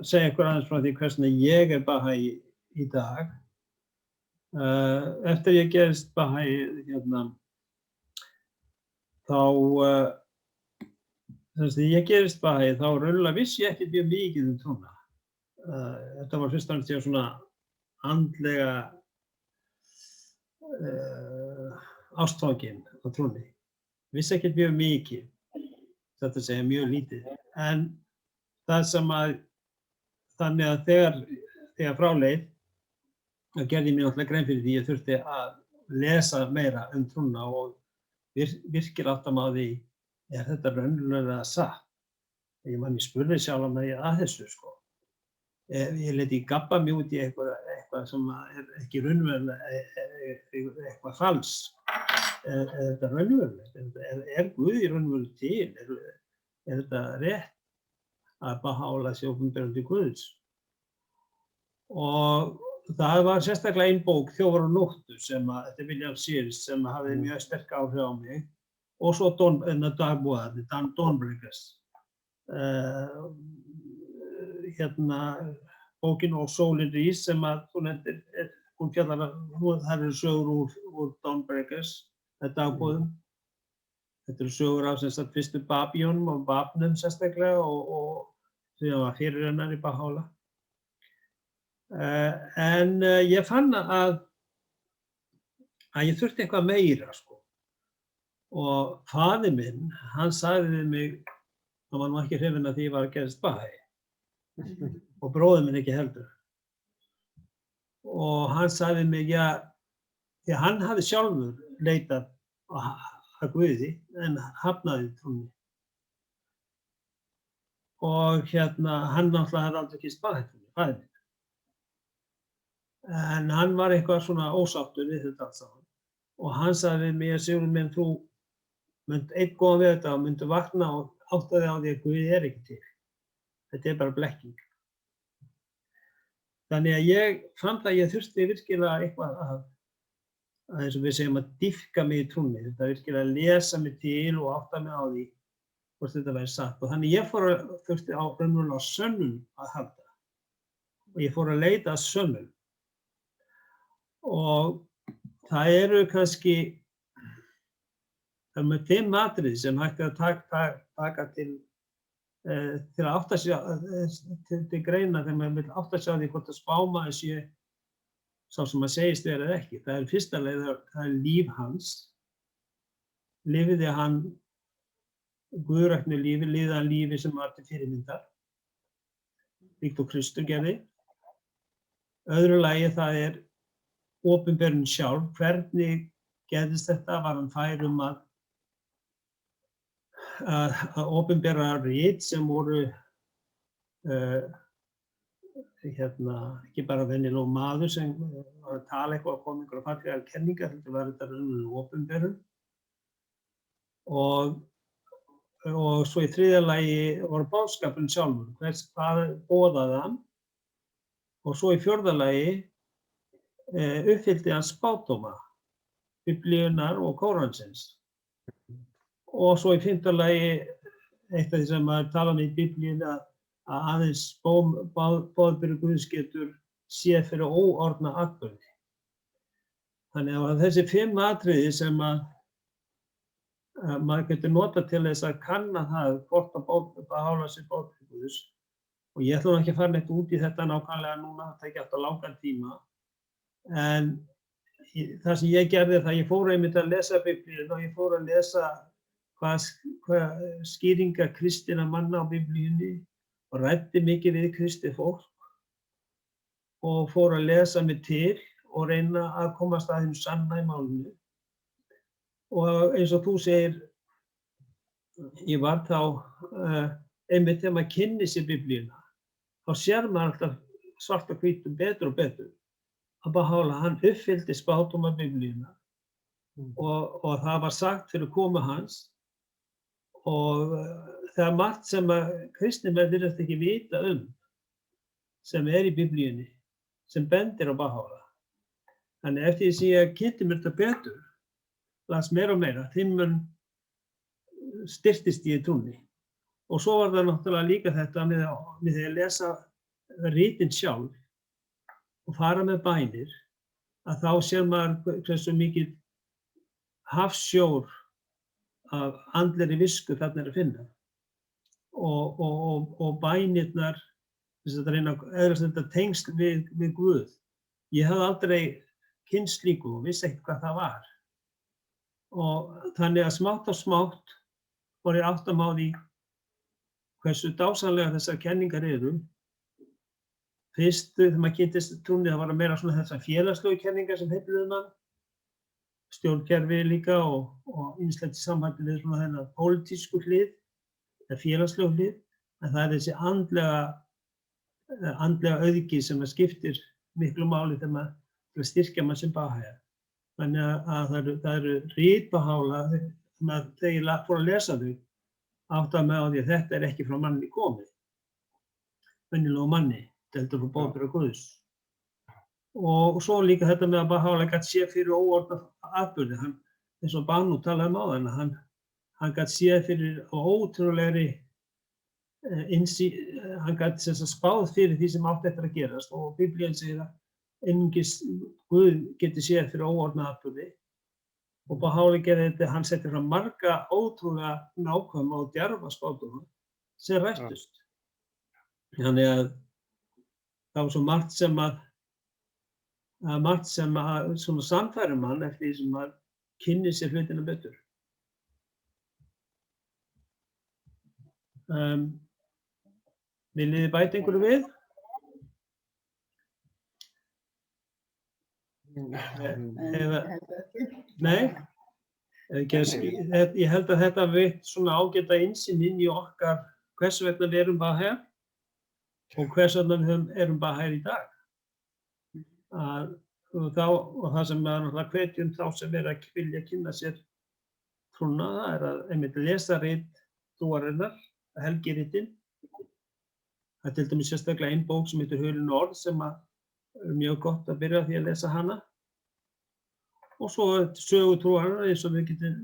segja ykkur aðeins frá því hvernig ég Bahai í dag. Eftir ég gerist Bahai þá ég gerist Bahai þá raunverulega vissi ég ekki mjög mikið trúna. Þetta var fyrst og fremst svona andlega ástfangin á trúnni. Vissi ekki mjög mikið, þetta segja mjög lítið. En það sem þannig að þegar frá leið, þá gerði ég mér náttúrulega grein fyrir því ég þurfti að lesa meira trúna og virkilega átta mig á því, er þetta raunverulega satt? Ég spurði sjálfan mig að þessu, sko. Ég lét í gabba mig út í eitthvað sem er ekki raunverulega, eitthvað fals. Er þetta raunverulegt? Er Guð í raunverulega til? Er þetta rétt að Baha'u'lláh sé opinberandi Guðs? Og það var sérstaklega ein bók, Þjófar á nóttu, þetta William Sears, sem hafði mjög sterk áhrif á mig. Og svo dagbúðarnir, Dawnbreakers. Bókin og Sólin rís sem þú nefndir, hún fjallar, það eru sögur úr Dawnbreakers, dagbúðum. Þetta eru sögur af fyrstu Babýonum og Babnum sérstaklega og því var fyrirrennari Baha'u'lláh. En ég fann að ég þurfti eitthvað meira, sko. Og faðir minn, hann sagði við mig, hann var nú ekki hrifinn af því ég var að gerast Bahai. Og bróðir minn ekki heldur. Og hann sagði mig, því hann hafði sjálfur leitað að Guði, en hafnaði trúnni. Og hann náttúrulega hafði aldrei kynst Bahai trúnni, faðir minn. En hann var eitthvað svona ósáttur við þetta allt saman. Og hann sagði við mig, Sigurður minn, þú mynd einn góðan við þetta og myndu vakna og áttaði á því að Guð er ekki til. Þetta er bara blekking. Þannig að ég fann það að ég þurfti virkilega eitthvað að eins og við segjum að dýpka mig í trúnni. Þetta virkilega að lesa mig til og átta mig á því hvort þetta væri satt. Og þannig ég þurfti á raunverulega sönnun að halda. Og ég fór að leita að sönnun. Og það eru kannski það með 5 atriði sem hægt að taka til að átta sig til greina þegar maður vill átta sig á því hvort að spámaður sé sá sem maður segist vera eða ekki. Það er fyrsta leið, það er líf hans. Lifiði hann guðræknu lífi, liði hann lífi sem var til fyrirmyndar, líkt og Kristur gerði. Öðru lagi það er opinberun sjálf, hvernig gerðist þetta, var hann fær að opinbera rit sem voru ekki bara venjulegur maður sem var að tala eitthvað og koma einhverja fallegar kenningar, þetta var þetta raunveruleg opinberun. Og svo í þriðja lagi var boðskapurinn sjálfur, hvað boðaði hann. Og svo í fjórða lagi uppfyllti hann spádóma, Biblíunnar og Kóransins. Og svo í fimmta lagi, eitt af því sem maður tala um í Biblíunni, að aðeins boðberi Guðs getur séð fyrir óorðna atburði. Þannig að þessi 5 atriði sem maður getur notað til þess að kanna það hvort að Baha'u'lláh sé boðberi Guðs. Og ég ætla nú ekki að fara neitt út í þetta nákvæmlega núna, það tæki alltaf langan tíma. En það sem ég gerði það, ég fór einmitt að lesa Biblíuna og ég fór að lesa hvað skýringar kristinna manna á Biblíunni og ræddi mikið við kristið fólk og fór að lesa mig til og reyna að komast að þeim sanna í málinu. Og eins og þú segir, ég var þá einmitt þegar maður kynni sér Biblíuna, þá sér maður alltaf svart og hvítu betur og betur að Baha'u'lláh, hann uppfyllti spádóma Biblíuna og það var sagt fyrir komu hans. Og það er margt sem að kristnir menn virðast ekki vita sem í Biblíunni sem bendir á Baha'u'llah. Þannig eftir því ég kynnti mér þetta betur, las meira og meira, þeim mun styrktist ég í trúnni. Og svo var það náttúrulega líka þetta með því að lesa ritin sjálf og fara með bænir, að þá sér maður hversu mikið hafsjór af andlegri visku þarna að finna. Og bænirnar, þess að reyna að öðlast þetta tengsl við Guð. Ég hafði aldrei kynnst slíku og vissi ekkert hvað það var. Og þannig að smátt og smátt var ég átta mig á því hversu dásamlega þessar kenningar eru. Fyrst þegar maður kynntist trúnni, það var meira svona þessar félagslegu kenningar sem heilluðu mann, stjórnkerfi líka og ýmislegt í sambandi við svona þennan pólitísku hlið, eða félagslegu hlið, en það þessi andlega auðgi sem skiptir miklu máli til að styrkja mann sem Baha'i. Þannig að það eru rit Baha'u'llah, þegar ég fór að lesa þau, áttaði mig á því að þetta ekki frá manni komið, venjulegu manni, þetta heldur frá boðbera Guðs. Og svo líka þetta með að Baha'u'llah gat séð fyrir óorðna atburði, eins og Banu talaði um áðan, hann gat séð fyrir ótrúlegri hann gat spáð fyrir því sem átti eftir að gerast og Biblían segir að einungis Guð geti séð fyrir óorðna atburði. Og Baha'u'llah gerði þetta, hann setti fram marga ótrúlega nákvæma og djarfa spádóma sem rættust. Þannig að það var svo margt sem svona sannfærir mann eftir því sem maður kynnir sér hlutina betur. Viljið þið bæta einhverju við? Nei, ég held að þetta veitt svona ágæta innsýn inn í okkar hvers vegna við erum Baha'i og hvers vegna við erum Baha'i í dag. Og það sem við hvetjum þá sem að vilja kynna sér trúna, það að einmitt lesa rit trúarinnar, helgiritin. Það er til dæmis sérstaklega ein bók sem heitir Hulin orð sem er mjög gott að byrja því að lesa hana. Og svo sögutrúarinnar eins og við getum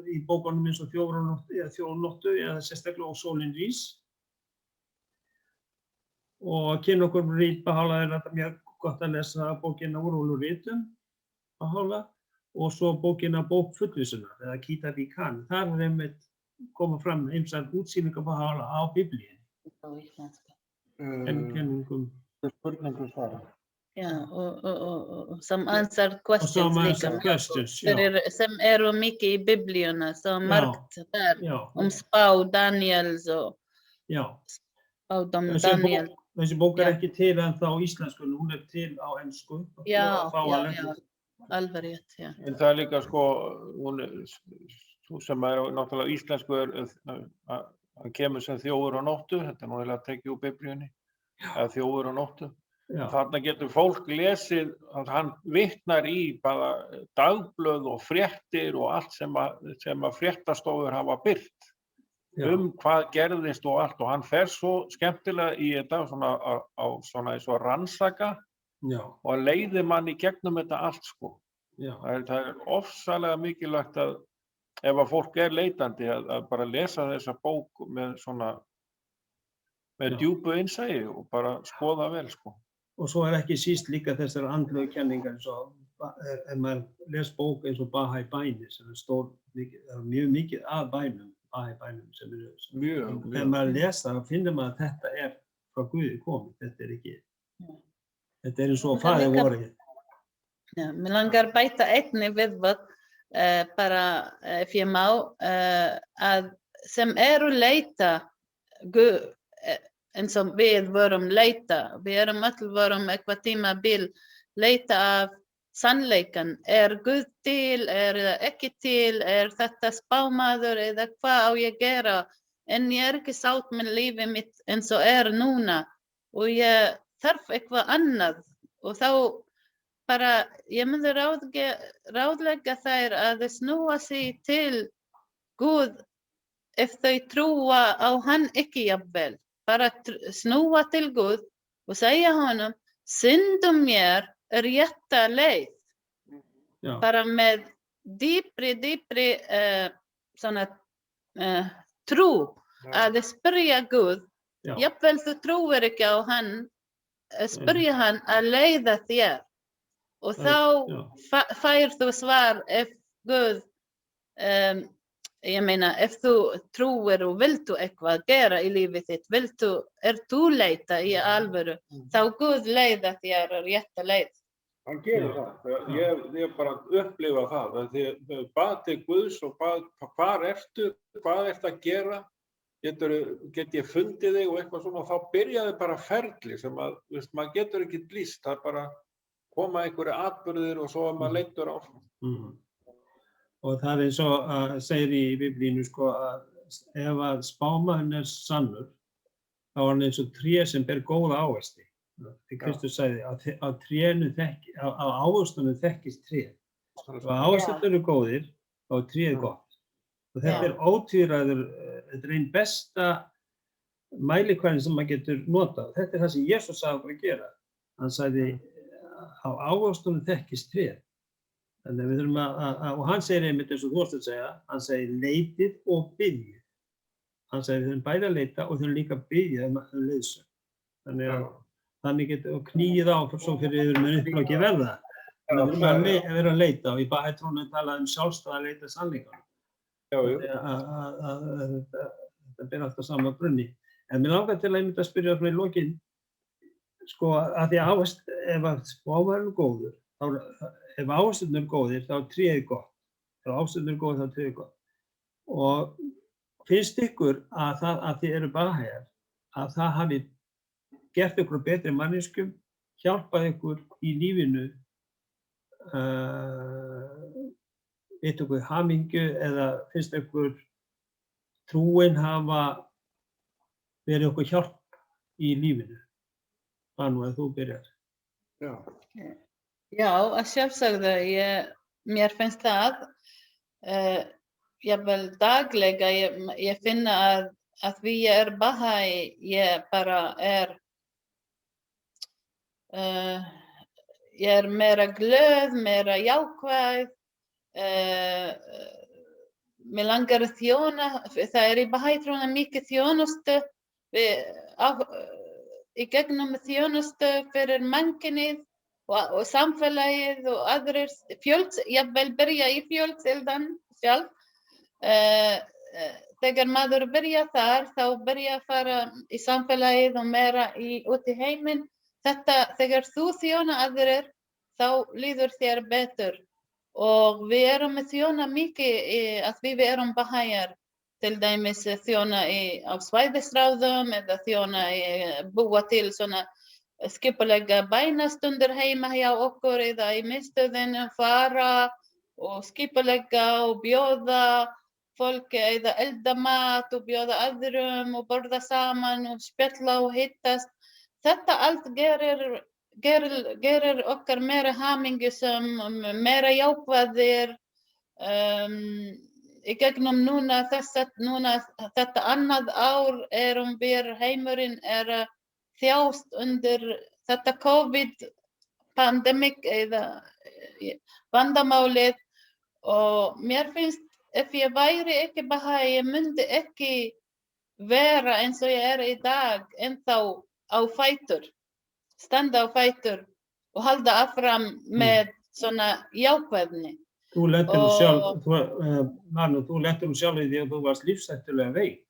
í bókunum eins og Þjóðarnóttu eða sérstaklega og Sólin rís. Og að kynna okkur rit Baha'u'llah er þetta mjög gott að lesa bókina úr ritum Baha'u'llah og svo bókina Bók fullvissunar eða Kitab Khan. Þar er einmitt koma fram ýmsar útsýningar Baha'u'llah á Biblíunni. Kenningum. Spurningu svara. Yeah, or some answered questions. Some answered questions, sem eru mikið í Biblíuna, så margt der spá Daniels og spádóm Daniel. Þessi bók ekki til ennþá á íslensku, hún til á ensku. Já, alveg rétt, já. En það líka sko, hún sem náttúrulega íslensku hann kemur sem Þjófur á nóttu, þetta nú eiginlega tekið úr Biblíunni, eða Þjófur á nóttu. Þarna getur fólk lesið að hann vitnar í bara dagblöð og fréttir og allt sem að fréttastofur hafa birt hvað gerðist og allt og hann fer svo skemmtilega í þetta svona eins og rannsaka og leiðir mann í gegnum þetta allt sko. Það er ofsalega mikilvægt að ef að fólk leitandi að bara lesa þessa bók með djúpu innsæi og bara skoða vel sko. Og svo ekki síst líka þessar andlegu kenningar eins og ef maður les bók eins og Baha'i bænir sem mjög mikið af Baha'i bænum sem mjög. Ef maður lesa þá finnur maður að þetta frá Guði komið, þetta eins og faðir vorið. Já, mér langar bæta einnig viðbót bara ef ég má að sem eru leita Guð eins og við vorum leita, við vorum eitthvað tímabil leita af sannleikan, Guð til, ekki til, þetta spámaður eða hvað á ég gera, en ég ekki sátt með lífið mitt eins og núna og ég þarf eitthvað annað og þá bara, ég myndi ráðlegga þær að snúa sig til Guð ef þau trúa á hann ekki jafnvel. Bara snúa til Guð och säga honom, synd mér rétta leið. Já, Bara með dýpri svona trú að spyrja Guð, já, jafnvel þú trúir ekki á hann, spyrja hann að leiða þér. Og þá já. fær þú svar ef Guð, ég meina, ef þú trúir og vilt þú eitthvað gera í lífið þitt, þú leita í alvöru, þá Guð leiða þér rétta leið. Hann gerir það. Ég bara upplifa það. Þegar bað til Guðs og bað, hvar ertu, hvað ertu að gera, get ég fundið þig og eitthvað svona, þá byrjaði bara ferli sem að, maður getur ekki lýst, það bara koma einhverju atburðir og svo maður leiddur áfram. Og það eins og segir í Biblínu, sko, að ef að spámaðurinn sannur, þá er hann eins og tré sem ber góða ávexti. Kristus sagði að ávöxtunum þekkist tré. Ef ávextirnir eru góðir, þá er tréð gott. Og þetta er ótvíræður, þetta er einn besta mælikvarðinn sem maður getur notað. Þetta er það sem Jesús sagði okkur að gera. Hann sagði á ávöxtunum þekkist tréð. Þannig að við þurfum og hann segir einmitt eins og þú varst að segja, hann segir leitið og biðjið. Hann segir við þurfum bæði að leita og þurfum líka að biðja leiðsögn. Þannig að þannig getur knýið á svo fyrir yfir með upploki verða. Þannig að við þurfum að vera að leita og í Bahai-trúnni talaði sjálfstæða að leita sannleikanum. Þetta ber alltaf sama brunni. En mér langar til að einmitt að spyrja frá í lokin, sko, að því að ef spámaðurinn er góður, ef ávextirnir eru góðir, þá er tréð gott. Ef ávextirnir eru góðir, þá er tréð gott. Og finnst ykkur að þið eru Bahaiar, að það hafi gert ykkur betri manneskjum, hjálpað ykkur í lífinu, veit ykkur hamingju, eða finnst ykkur trúin hafa verið ykkur hjálp í lífinu? Banu, ef þú byrjar. Já, að sjálfsögðu, mér finnst það, jafnvel daglega, ég finna að því ég er Bahai, ég bara ég er meira glöð, meira jákvæð, mig langar að þjóna, það í Bahai-trúnni mikið þjónustu, í gegnum þjónustu fyrir mannkynið og samfélagið og aðrir, jafnvel byrja í fjölskyldan sjálf. Þegar maður byrja þar, þá byrja að fara í samfélagið og meira út í heiminn. Þegar þú þjóna aðrir, þá líður þér betur. Og við erum að þjóna mikið að við erum Bahaiar, til dæmis þjóna á svæðisráðum eða þjóna búa til svona skipulega bænastundir heima hjá okkur eða í miðstöðinu, fara og skipulega og bjóða fólki eða elda mat og bjóða öðrum og borða saman og spjalla og hittast. Þetta allt gerir okkar meira hamingjusöm, meira jákvæðir. Í gegnum núna þetta annað ár erum við heimurinn að þjást undir þetta COVID-pandemik eða vandamálið, og mér finnst ef ég væri ekki Bahai, ég myndi ekki vera eins og ég í dag, ennþá á fætur, standa á fætur og halda áfram með svona jákvæðni. Þú lentir nú sjálf, þú lentir nú sjálf í því að þú varst lífshættulega veik.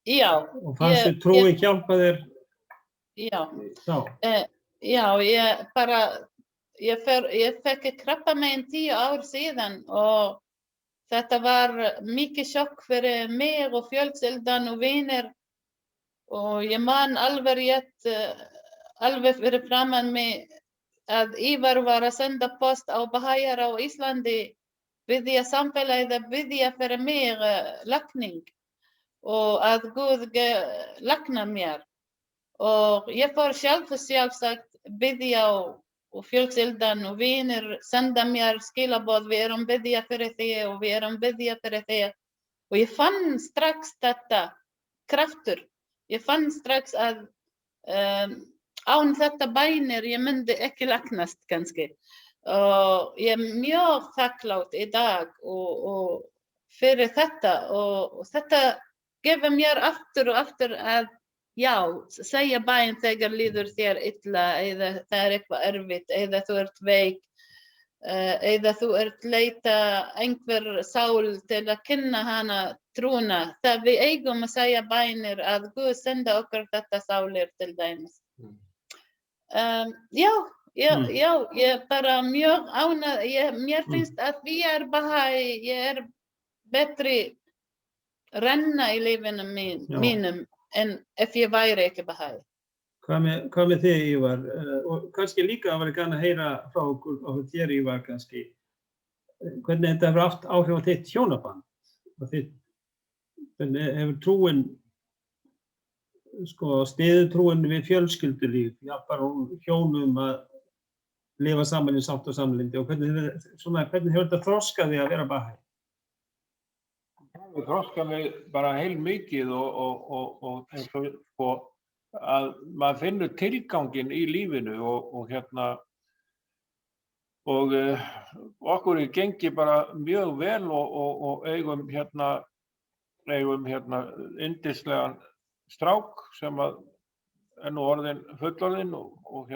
Já. Og fannst þér trúin hjálpa þér? Já. Þá? Já, ég fekk krabbamein 10 ár síðan og þetta var mikið sjokk fyrir mig og fjölskyldan og vinir, og ég man alveg fyrir framan mig að Ívar var að senda post á Bahaiar á Íslandi, biðja samfélagið að biðja fyrir mig lækning og að Guð lækna mér. Og ég fór sjálfsagt biðja og fjölskyldan og vinir senda mér skilaboð, við erum biðja fyrir þig og við erum biðja fyrir þig. Og ég fann strax þetta kraftur. Ég fann strax að án þetta bænir ég myndi ekki lagnast kannski. Og ég mjög þakklátt í dag og fyrir þetta og þetta gefur mér aftur og aftur að já, segja bæn þegar líður þér illa eða það eitthvað erfitt eða þú ert veik eða þú ert leita einhver sál til að kynna hana trúna. Það við eigum að segja bænir að Guð senda okkur þetta sálir til dæmis. Já, ég bara mjög ánægð. Mér finnst að við Bahai, ég betri renna í lífinu mínum en ef ég væri ekki Bahai. Hvað með þig, Ívar? Og kannski líka væri gaman að heyra frá okkur á þér, Ívar, kannski. Hvernig þetta hefur haft áhrif á þitt hjónaband? Hvernig hefur trúin, styður trúin við fjölskyldulíf, hjálpar hún hjónum að lifa saman í sátt og samlyndi og hvernig hefur þetta þroskað þig að vera Bahai? Það þroskað mig bara heilmikið og eins og að maður finnur tilganginn í lífinu og okkur gengi bara mjög vel og eigum yndislegan strák sem nú orðinn fullorðinn og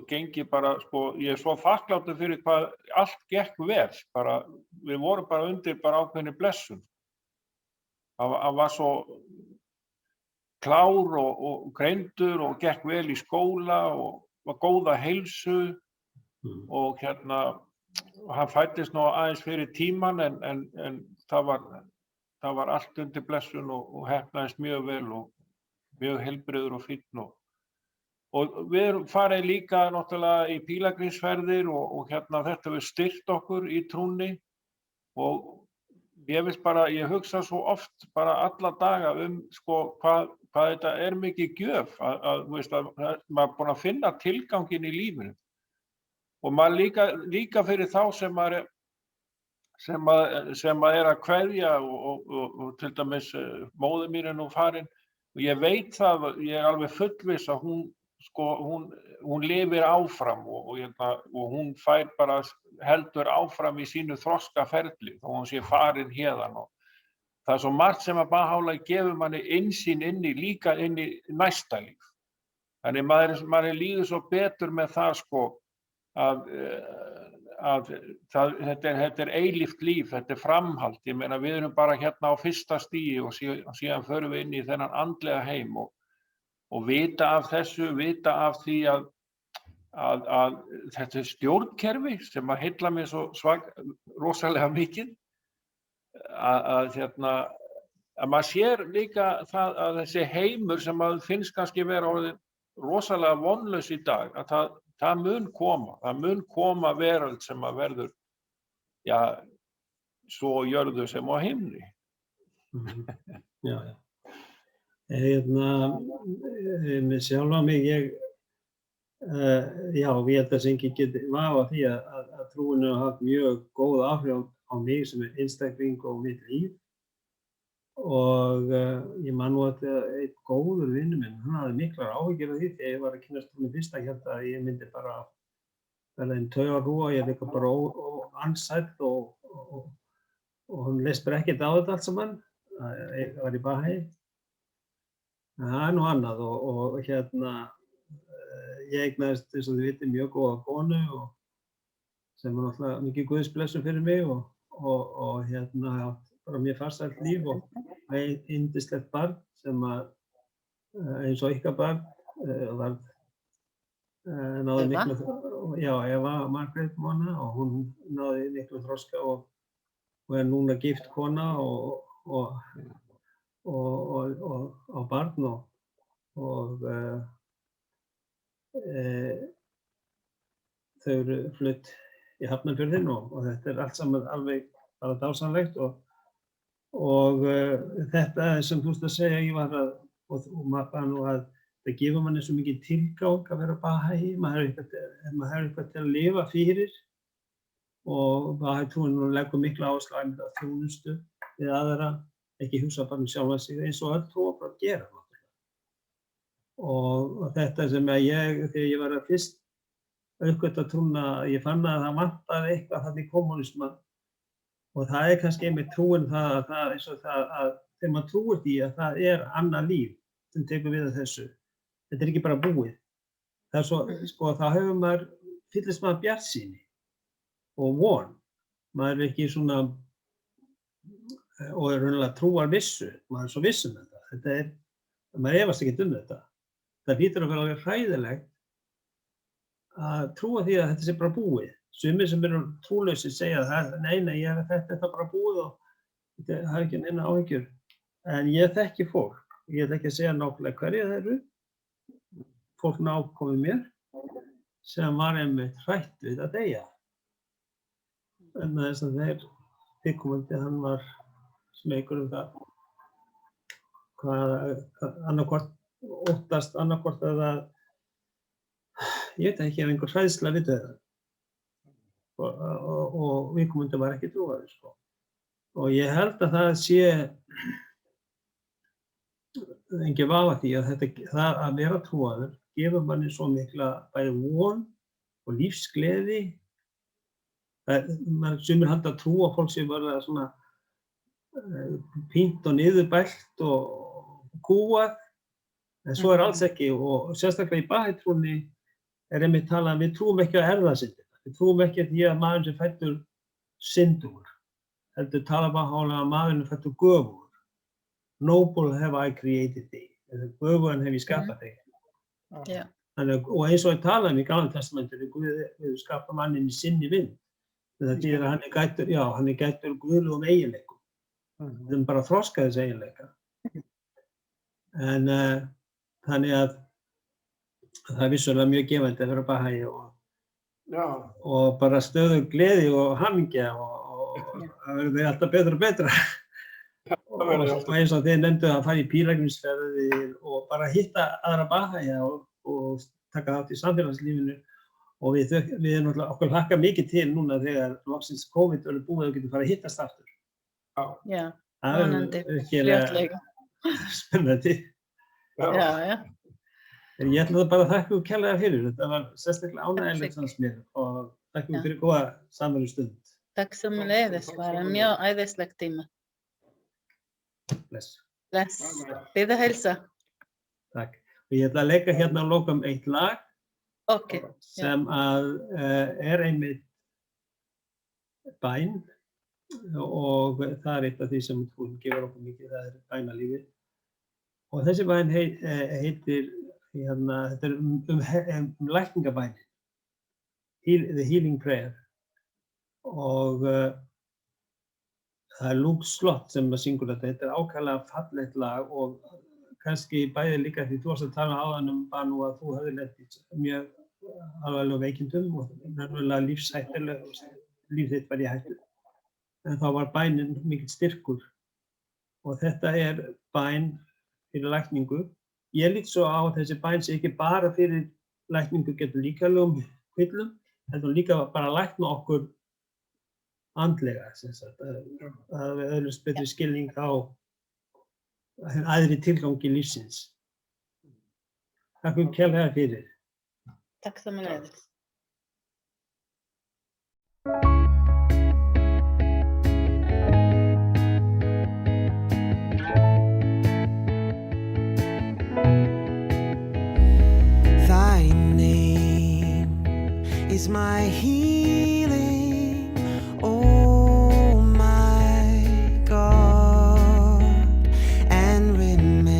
gengi bara, ég svo þakkláttur fyrir hvað allt gekk vel, bara, við vorum bara undir bara ákveðinni blessun. Það var svo klár og greindur og gekk vel í skóla og var góða heilsu og hann fæddist nú aðeins fyrir tíman en það var allt undir blessun og heppnaðist mjög vel og mjög heilbrigður og fínn og við erum farið líka náttúrulega í pílagrímsferðir og þetta hefur styrkt okkur í trúnni og ég hugsa svo oft bara alla daga hvað þetta mikið gjöf að maður búinn að finna tilganginn í lífinu og maður líka fyrir þá sem að kveðja og til dæmis móðir mín nú farin og ég veit það, ég alveg fullviss að hún lifir áfram og hún fær bara heldur áfram í sínu þroskaferli þó hún sé farin héðan og það svo margt sem að Baha'u'lláh gefur manni innsýn líka inn í næsta líf. Þannig maður líður svo betur með það að þetta eilíft líf, þetta framhald. Ég meina við erum bara hérna á fyrsta stigi og síðan förum við inn í þennan andlega heim og vita af þessu, vita af því að þetta stjórnkerfi sem að heilla mig svo rosalega mikið að maður sér líka það að þessi heimur sem að finnst kannski vera orðinn rosalega vonlaus í dag að það mun koma veröld sem að verður svo jörðu sem á himni. Já. Með sjálfa mig, ég held að sem ekki geti vafa því að trúin hefur haft mjög góð áhrif á mig sem einstakling og mitt líf og ég man nú að einn góður vinur minn, hann hafði miklar áhyggjur af því þegar ég var að kynnast trúnni fyrst að hérna að ég myndi bara verða einn taugahrúga, ég líka bara ansætt og hann leist bara ekkert á þetta allt saman, ég var í Bahai. Það er nú annað og ég eignaðist, eins og þið vitið, mjög góða konu sem var náttúrulega mikið guðsblessun fyrir mig og bara mér farsælt líf og yndislegt barn sem eins og ykkar barn náði miklu, Eva Margrét Mona og hún náði miklu þroska og núna gift kona og á barn og þau eru flutt í Hafnarfjörðinn og þetta allt saman alveg bara dásamlegt og þetta sem þú veist að segja, Ívar, og maður nú að það gefur manni svo mikið tilgang að vera Bahai, maður hefur eitthvað til að lifa fyrir og Bahai-trúin leggur mikla áherslu á þjónustu við aðra, ekki hugsa bara sjálfa sig eins og öll trúar bara gera. og þetta sem að þegar ég var að fyrst uppgötva trúna, ég fann að það vantaði eitthvað þarna í kommunisma og það kannski einmitt trúin það eins og það að þegar maður trúir því að það annað líf sem tekur við af þessu. Þetta ekki bara búið. Það svo, sko, þá hefur maður, fyllist maður bjartsýni og von. Maður ekki svona, og raunlega trúar vissu, maður svo viss þetta. Þetta maður efast ekki þetta. Það hlýtur að vera alveg hræðilegt að trúa því að þetta sé bara búið. Sumir sem eru trúlausir segja að nei, þetta er bara búið og það er ekki neina áhyggjur. En ég þekki fólk, ég ætla ekki að segja nákvæmlega hverju það eru, fólk nákomið mér, sem var einmitt hrætt við að deyja. En þess að viðkomandi, hann var smeykur það, annarkvort óttast, annarkvort að það, ég veit ekki ef einhver hræðsla við það. Og viðkomandi var ekki trúaður, sko. Og ég held að það sé engin vafa því að það að vera trúaður gefur manni svo mikla bæði von og lífsgleði. Sumir halda að trúa fólk sem verða svona pínt og niðurbælt og kúað, en svo alls ekki og sérstaklega í Bahai-trúnni einmitt talað við trúum ekki á erfðasyndina. Við trúum ekki að því að maðurinn sem fæddur syndugur, heldur tala Baha'u'lláh að maðurinn er fæddur göfugur. Noble have I created thee. Göfugan hef ég skapað þig. Yeah. Og eins og talað í Gamla testamentinu, Guð hefur skapað manninn í sinni mynd. Það þýðir að hann er gæddur guðlegum eiginleikum. Það er bara að þroska þessi eiginleika. En þannig að það er vissulega mjög gefandi að vera Bahai og bara stöðug gleði og hamingja og það verður alltaf betra og betra. Og eins og þið nefndu að fara í pílagrímsferðir og bara hitta aðra Bahæja og taka þátt í samfélagslífinu og við náttúrulega okkur hlakka mikið til núna þegar loksins COVID verður búið og getur fara að hittast aftur. Já, það vonandi, virkilega spennandi. Já. En ég ætla það bara að þakka ykkur kærlega fyrir. Þetta var sérstaklega ánægilegt fannst mér og þakka ykkur fyrir góða samverustund. Takk sömuleiðis, var mjög æðislegt tíma. Bless. Bless. Bíða heilsa. Takk. Og ég ætla að leika hérna að lokum eitt lag sem að einmitt bæn og það er eitt af því sem hún gefur okkur mikið, það er bænalífið. Og þessi bæn heitir, þetta er lækningabænin, The Healing Prayer. Og það er Luke Slott sem syngur þetta. Þetta er ákaflega fallegt lag og kannski bæði líka því þú varst að tala áðan Banu að þú hefði lent í mjög alvarlegum veikindum og nefnilega lífshættuleg, líf þitt var í hættu. En þá var bænin mikill styrkur og þetta er bæn fyrir lækningu. Ég lít svo á þessi bæn sem ekki bara fyrir lækningu getur líkamlegum kvillum, heldur líka bara að lækna okkur andlega, að við öðlumst betri skilning á aðri tilgangi lífsins. Takk kærlega fyrir. Takk sömuleiðis. Thy name is my healing, oh my God, and remembrance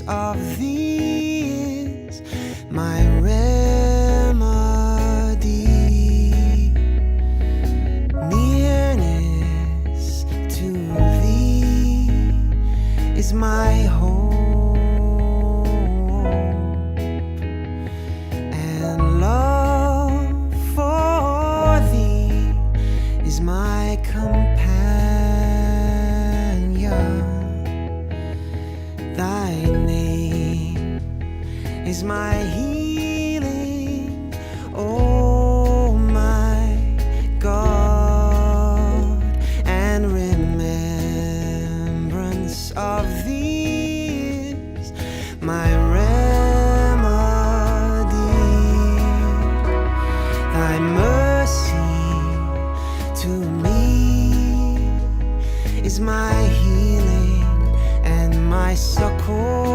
of thee is my remedy. Nearness to thee is my hope. Is my healing, oh my God, and remembrance of thee is my remedy. Thy mercy to me is my healing and my succor.